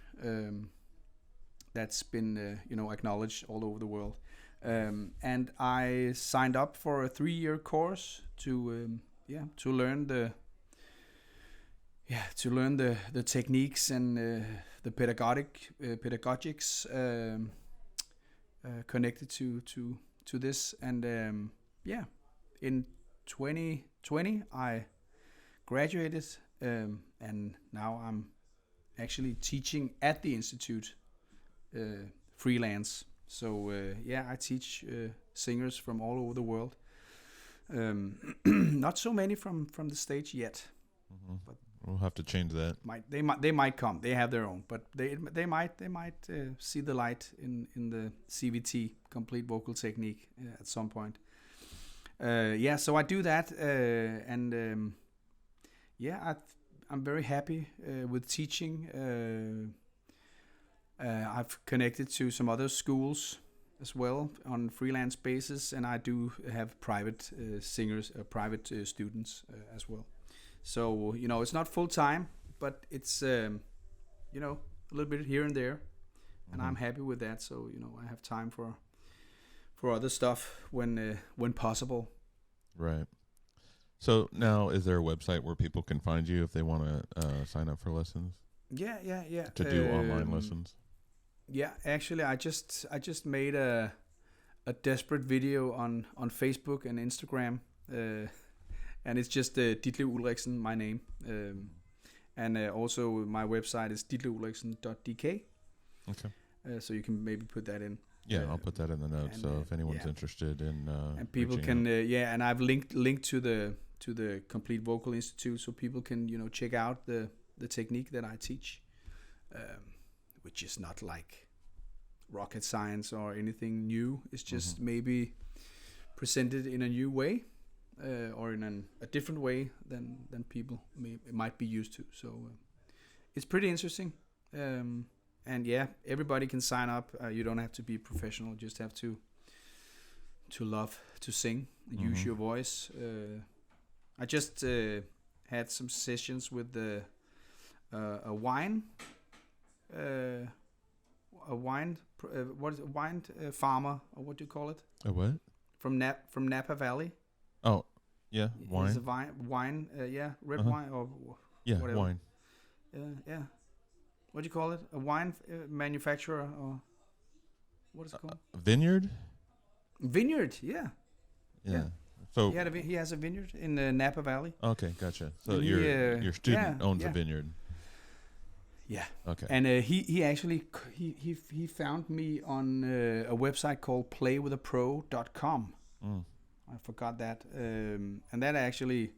that's been acknowledged all over the world. And I signed up for a 3-year course to learn the techniques and the pedagogics connected to this. And in 2020 I graduated, and now I'm actually teaching at the institute freelance. So I teach singers from all over the world. Not so many from the States yet. Mm-hmm. But we'll have to change that. They might come. They have their own, but they might see the light in the CVT, Complete Vocal Technique, at some point. So I do that, and I'm very happy with teaching. I've connected to some other schools as well on freelance basis, and I do have private singers, private students as well. So it's not full time, but it's a little bit here and there, and I'm happy with that. So I have time for other stuff when possible. Right. So now, is there a website where people can find you if they want to sign up for lessons? Yeah. To do online lessons. Yeah, actually, I just made a desperate video on Facebook and Instagram, and it's just Ditlev Ulriksen, my name, and also my website is ditlevulriksen.dk. Okay. So you can maybe put that in. Yeah, I'll put that in the notes. So if anyone's interested in, and people can, and I've linked to the Complete Vocal Institute, so people can check out the technique that I teach. Which is not like rocket science or anything new. It's just maybe presented in a new way, or in a different way than people might be used to. So it's pretty interesting. And everybody can sign up. You don't have to be professional. You just have to love to sing, use your voice. I just had some sessions with a wine farmer, or what do you call it? A what? From Napa Valley. Oh, yeah, wine. It's a wine, red wine or whatever. Wine. Yeah. What do you call it? A wine manufacturer, or what is it called? Vineyard. Vineyard, yeah. So he has a vineyard in the Napa Valley. Okay, gotcha. So your student owns a vineyard. Yeah. Okay. And he actually he found me on a website called playwithapro.com. I forgot that. And that actually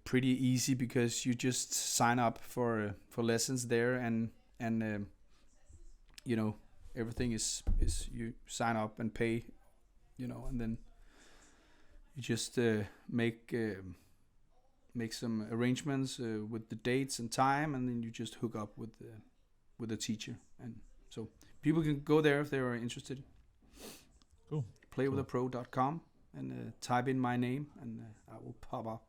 pretty easy, because you just sign up for lessons there, and everything is you sign up and pay, and then you just make some arrangements with the dates and time, and then you just hook up with the teacher, and so people can go there if they are interested. Cool. Playwithapro.com, and type in my name, and I will pop up.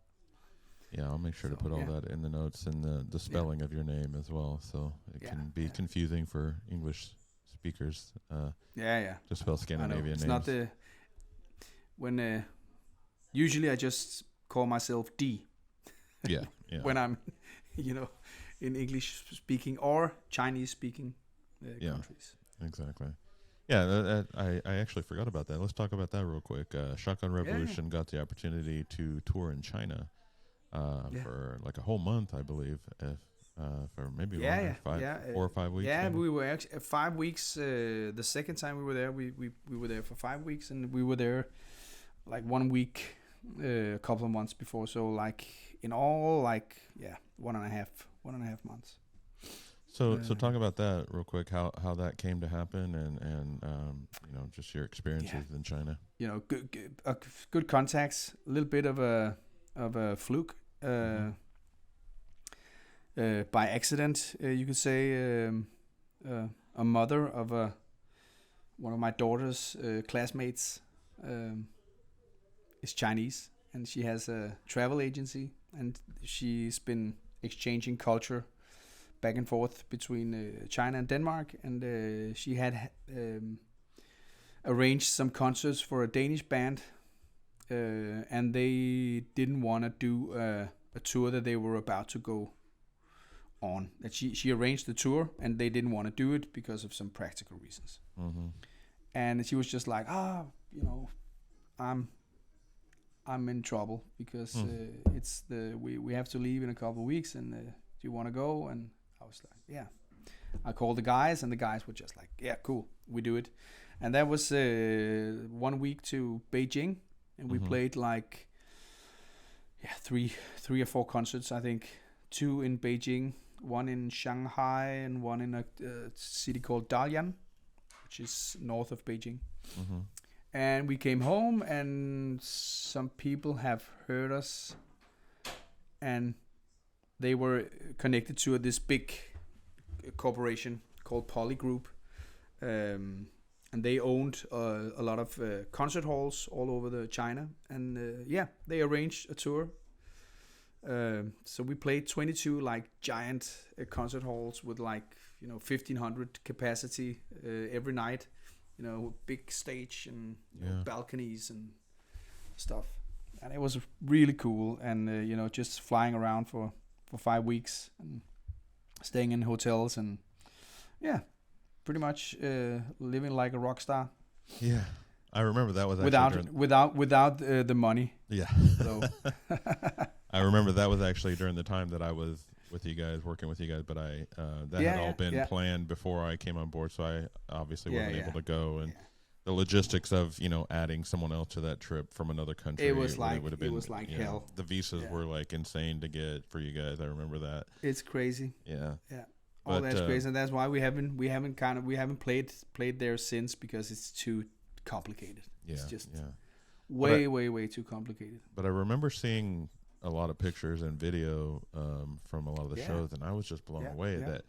Yeah, I'll make sure to put all that in the notes, and the spelling of your name as well, so it can be confusing for English speakers. To spell Scandinavian names. It's not usually I just call myself D. Yeah. When I'm, in English speaking or Chinese speaking countries. Exactly. Yeah, I actually forgot about that. Let's talk about that real quick. Shotgun Revolution got the opportunity to tour in China for like a whole month, I believe, for maybe 4 or 5 weeks. Yeah, maybe. We were actually 5 weeks. The second time we were there, we were there for 5 weeks, and we were there like 1 week a couple of months before. So like in all, 1.5 months. So talk about that real quick. How that came to happen, and just your experiences in China. Good contacts. A little bit of a fluke. By accident, you could say. A mother of one of my daughter's classmates is Chinese, and she has a travel agency, and she's been exchanging culture back and forth between China and Denmark, and she had arranged some concerts for a Danish band, and they didn't want to do a tour that they were about to go on. That she arranged the tour, and they didn't want to do it because of some practical reasons. And she was just like, I'm in trouble because it's we have to leave in a couple of weeks, and do you want to go? And I was like, yeah. I called the guys, and the guys were just like, yeah, cool, we do it. And that was 1 week to Beijing, and we played like three or four concerts, I think. 2 in Beijing, 1 in Shanghai, and 1 in a city called Dalian, which is north of Beijing. And we came home, and some people have heard us, and they were connected to this big corporation called Poly Group, and they owned a lot of concert halls all over China, and they arranged a tour. So we played 22 like giant concert halls with like 1,500 capacity every night, big stage and balconies and stuff, and it was really cool. And just flying around for 5 weeks and staying in hotels, and pretty much living like a rock star. Yeah, I remember that was actually without the money. Yeah. So I remember that was actually during the time that I was with you guys, working with you guys, but that had all been planned before I came on board, so I obviously wasn't able to go, and the logistics of adding someone else to that trip from another country, it was like hell. The visas were like insane to get for you guys. I remember that. It's crazy. Yeah. All that's crazy, and that's why we haven't played there since, because it's too complicated. It's just way too complicated. But I remember seeing a lot of pictures and video from a lot of the shows, and I was just blown away that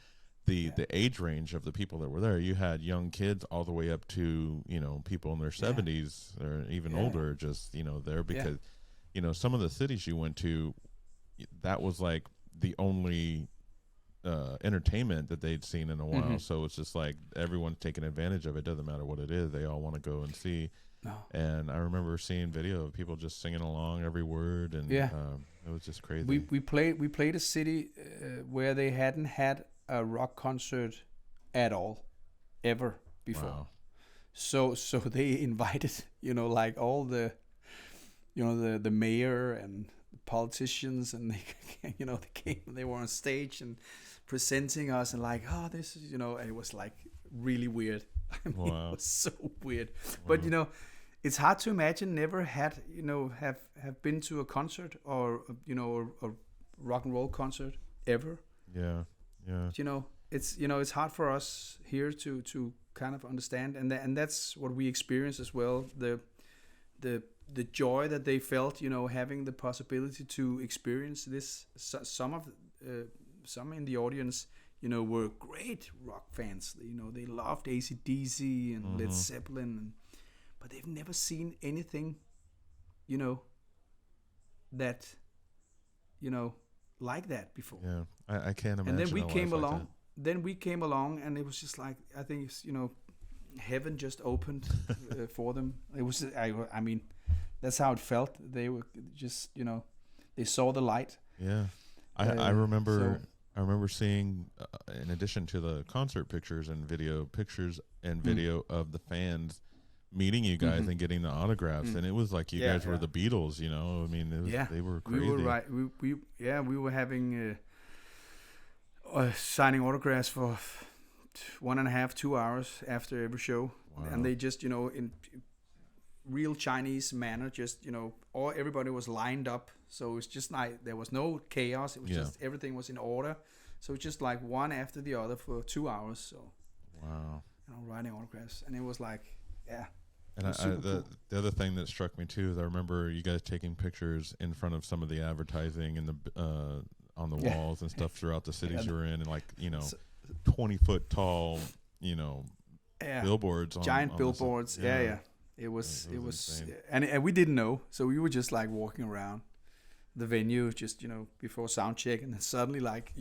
the age range of the people that were there. You had young kids all the way up to people in their 70s or even older, just there, because some of the cities you went to, that was like the only entertainment that they'd seen in a while. So it's just like everyone's taking advantage of it. Doesn't matter what it is, they all want to go and see. And I remember seeing video of people just singing along every word, and it was just crazy. We played a city where they hadn't had a rock concert at all ever before. Wow. So they invited like all the the mayor and politicians, and they were on stage and presenting us, and like, oh, this is it was like really weird. I mean, it was so weird. But it's hard to imagine never had have been to a concert or a rock and roll concert ever. Yeah. It's hard for us here to kind of understand, and that's what we experience as well. The joy that they felt, having the possibility to experience this. Some in the audience, were great rock fans. They loved AC/DC and Led Zeppelin, but they've never seen anything, that, like that before. Yeah, I can't imagine. And then we came along. Like then we came along, and it was just like, I think it's, heaven just opened for them. It was, I mean, that's how it felt. They were just, they saw the light. Yeah, I remember. I remember seeing, in addition to the concert pictures and video of the fans meeting you guys and getting the autographs, and it was like you guys were the Beatles. I mean, it was, they were crazy. We were right. We were having signing autographs for 1.5, 2 hours after every show, and they just in real Chinese manner, just all everybody was lined up, so it's just like there was no chaos. It was just everything was in order, So just like one after the other for 2 hours. So wow. Writing autographs, and it was like, yeah. And the other thing that struck me too is I remember you guys taking pictures in front of some of the advertising and the on the walls and stuff throughout the cities you were in, and like 20-foot tall billboards, giant billboards. It was and we didn't know, so we were just like walking around the venue just before sound check, and then suddenly like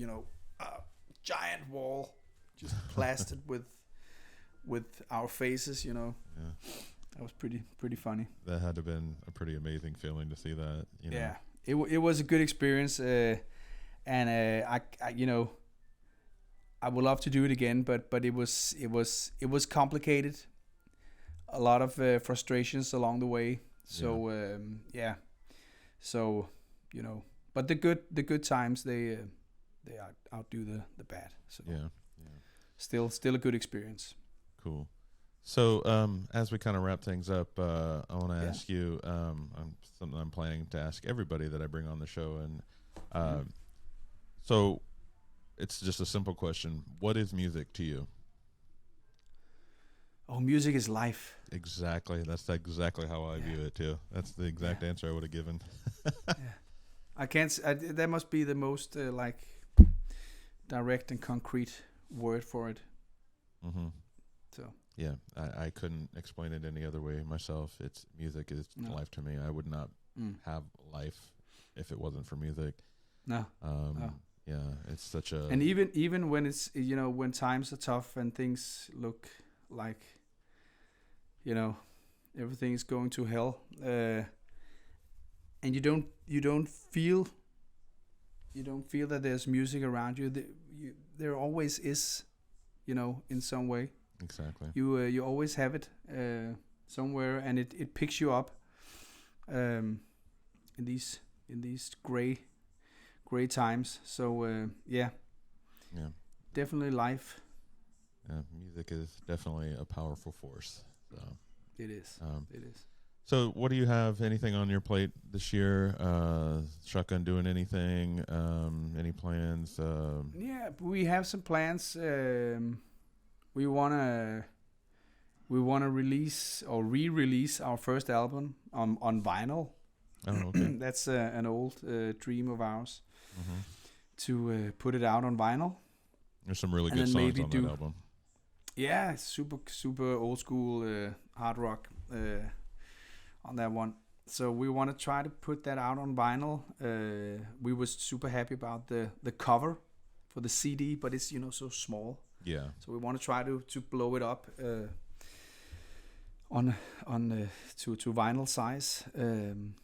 a giant wall just plastered with our faces. That was pretty funny. That had to have been a pretty amazing feeling to see that. Yeah, it was a good experience, and I would love to do it again, but it was complicated. A lot of frustrations along the way. So so but the good times they outdo the bad. So still a good experience. Cool. So as we kind of wrap things up, I want to ask you something I'm planning to ask everybody that I bring on the show, and so it's just a simple question: what is music to you? Oh, music is life. Exactly. That's exactly how I view it too. That's the exact answer I would have given. I can't. That must be the most like direct and concrete word for it. Mm-hmm. So yeah, I couldn't explain it any other way myself. It's music is life to me. I would not have life if it wasn't for music. No. Yeah, it's such a. And even when it's when times are tough and things look like everything is going to hell, and you don't feel that there's music around you. There always is, in some way. Exactly. You always have it somewhere, and it picks you up in these gray times. So definitely life. Yeah, music is definitely a powerful force. So it is. It is. So what do you have? Anything on your plate this year? Shotgun doing anything? Any plans? Yeah, we have some plans. We wanna release or re-release our first album on vinyl. Oh, okay. That's an old dream of ours, to put it out on vinyl. There's some really good songs on that album. Yeah, super old school hard rock on that one. So we want to try to put that out on vinyl. We was super happy about the cover for the CD, but it's so small. Yeah. So we want to try to blow it up on to vinyl size. And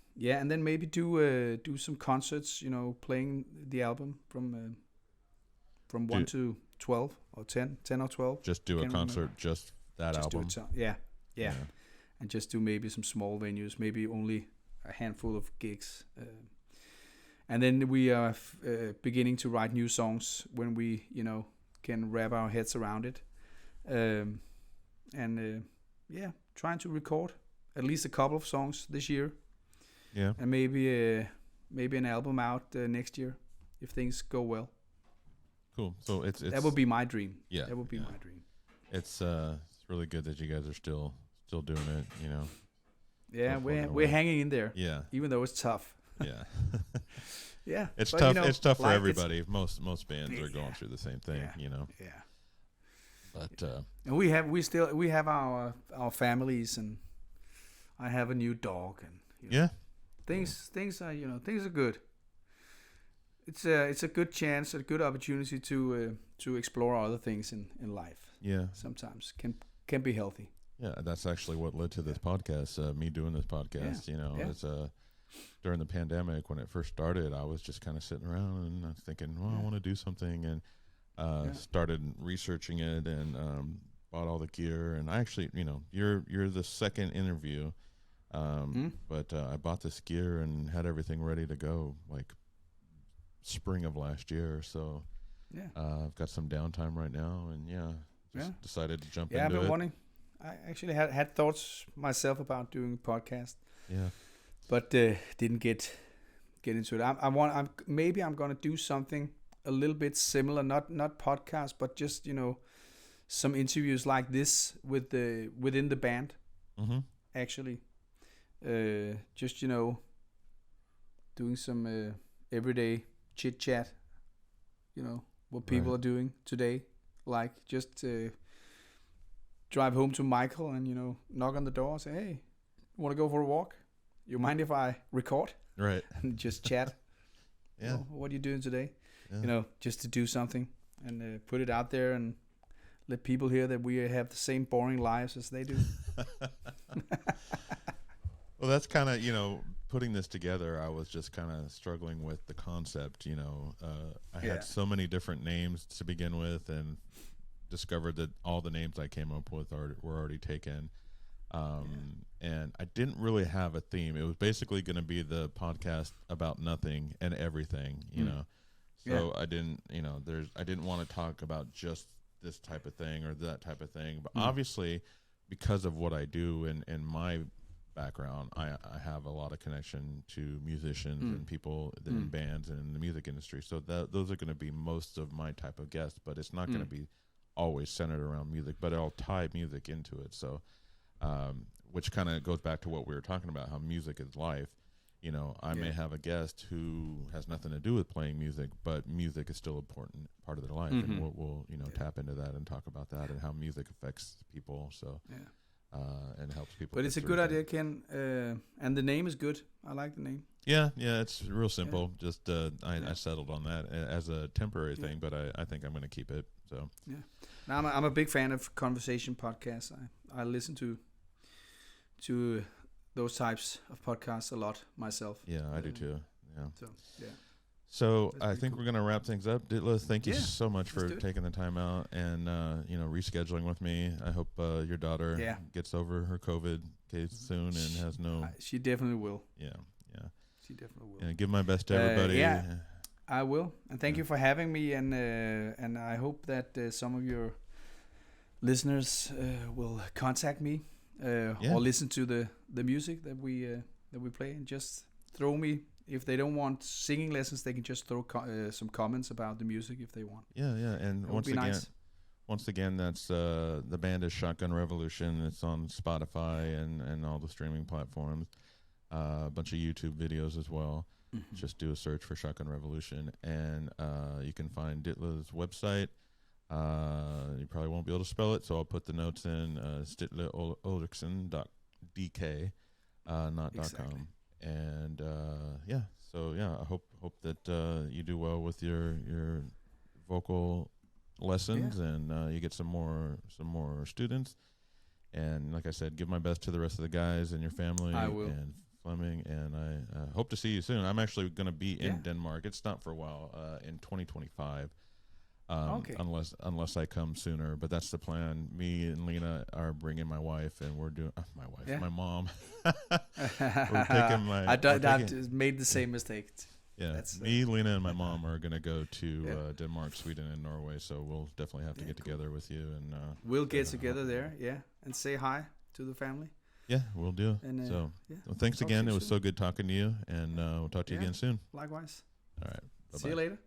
then maybe do some concerts. Playing the album from 1 to 12 or 10 or 12. Just do a concert, just that album. Yeah. And just do maybe some small venues, maybe only a handful of gigs. And then we are beginning to write new songs when we, can wrap our heads around it. Trying to record at least a couple of songs this year. Yeah. And maybe an album out next year if things go well. Cool. So it's that would be my dream. Yeah. That would be my dream. It's really good that you guys are still doing it, Yeah, we're hanging in there. Yeah. Even though it's tough. Yeah. Yeah. It's tough. It's tough for everybody. Most bands are going through the same thing, Yeah. But and we have our families, and I have a new dog, and things are good. It's a good chance, a good opportunity to explore other things in life. Yeah. Sometimes can be healthy. Yeah, that's actually what led to this podcast. Me doing this podcast, it's during the pandemic when it first started, I was just kind of sitting around and I was thinking, well, I want to do something, and started researching it and bought all the gear. And I actually, you're the second interview, but I bought this gear and had everything ready to go like spring of last year. So I've got some downtime right now, and decided to jump into it. I've been wanting. I actually had thoughts myself about doing a podcast. Yeah. But didn't get into it. Maybe I'm gonna do something a little bit similar, not podcast, but just some interviews like this with within the band. Mm-hmm. Actually, just doing some everyday chit chat. What people are doing today, like just drive home to Michael and knock on the door and say, hey, want to go for a walk? You mind if I record? Right. And just chat. Yeah. What are you doing today? Yeah. Just to do something and put it out there and let people hear that we have the same boring lives as they do. Well, that's kind of, putting this together, I was just kind of struggling with the concept, I had so many different names to begin with and discovered that all the names I came up with were already taken. And I didn't really have a theme. It was basically going to be the podcast about nothing and everything, So I didn't, I didn't want to talk about just this type of thing or that type of thing. But obviously, because of what I do and my background, I have a lot of connection to musicians and people in bands and in the music industry. So those are going to be most of my type of guests, but it's not going to be always centered around music, but I'll tie music into it. So, which kind of goes back to what we were talking about, how music is life. I may have a guest who has nothing to do with playing music, but music is still an important part of their life. And we'll tap into that and talk about that and how music affects people. So, and helps people. But it's a good idea, Ken. And the name is good. I like the name. Yeah, it's real simple. Just I settled on that as a temporary thing, but I think I'm going to keep it. So now I'm a big fan of conversation podcasts. I listen to those types of podcasts a lot myself. Yeah, I do too. Yeah. So I think cool. we're going to wrap things up. Ditlev, thank you so much for taking the time out and rescheduling with me. I hope your daughter gets over her COVID case soon and has no. She definitely will. Yeah. She definitely will. Yeah, give my best to everybody. I will. And thank you for having me. And I hope that some of your listeners will contact me or listen to the music that we play and just throw me. If they don't want singing lessons, they can just throw some comments about the music if they want. Yeah. And once again, that's the band is Shotgun Revolution. It's on Spotify and all the streaming platforms. A bunch of YouTube videos as well. Just do a search for Shotgun Revolution, and you can find Ditlev's website. You probably won't be able to spell it, so I'll put the notes in. It's Ditlev Ulriksen.dk, not exactly. .com. And I hope that you do well with your vocal lessons and you get some more students. And like I said, give my best to the rest of the guys and your family. I will. And Fleming, and I hope to see you soon. I'm actually going to be in Denmark. It's not for a while, in 2025. Unless I come sooner, but that's the plan. Me and Lena are bringing my wife, and we're doing my mom. We're taking my. I made the same mistake. Yeah, me, Lena, and my mom are gonna go to Denmark, Sweden, and Norway. So we'll definitely have to get together with you, and we'll get together there, and say hi to the family. Yeah, we'll do. And, well, thanks again. It was so good talking to you, and we'll talk to you again soon. Likewise. All right. Bye-bye. See you later.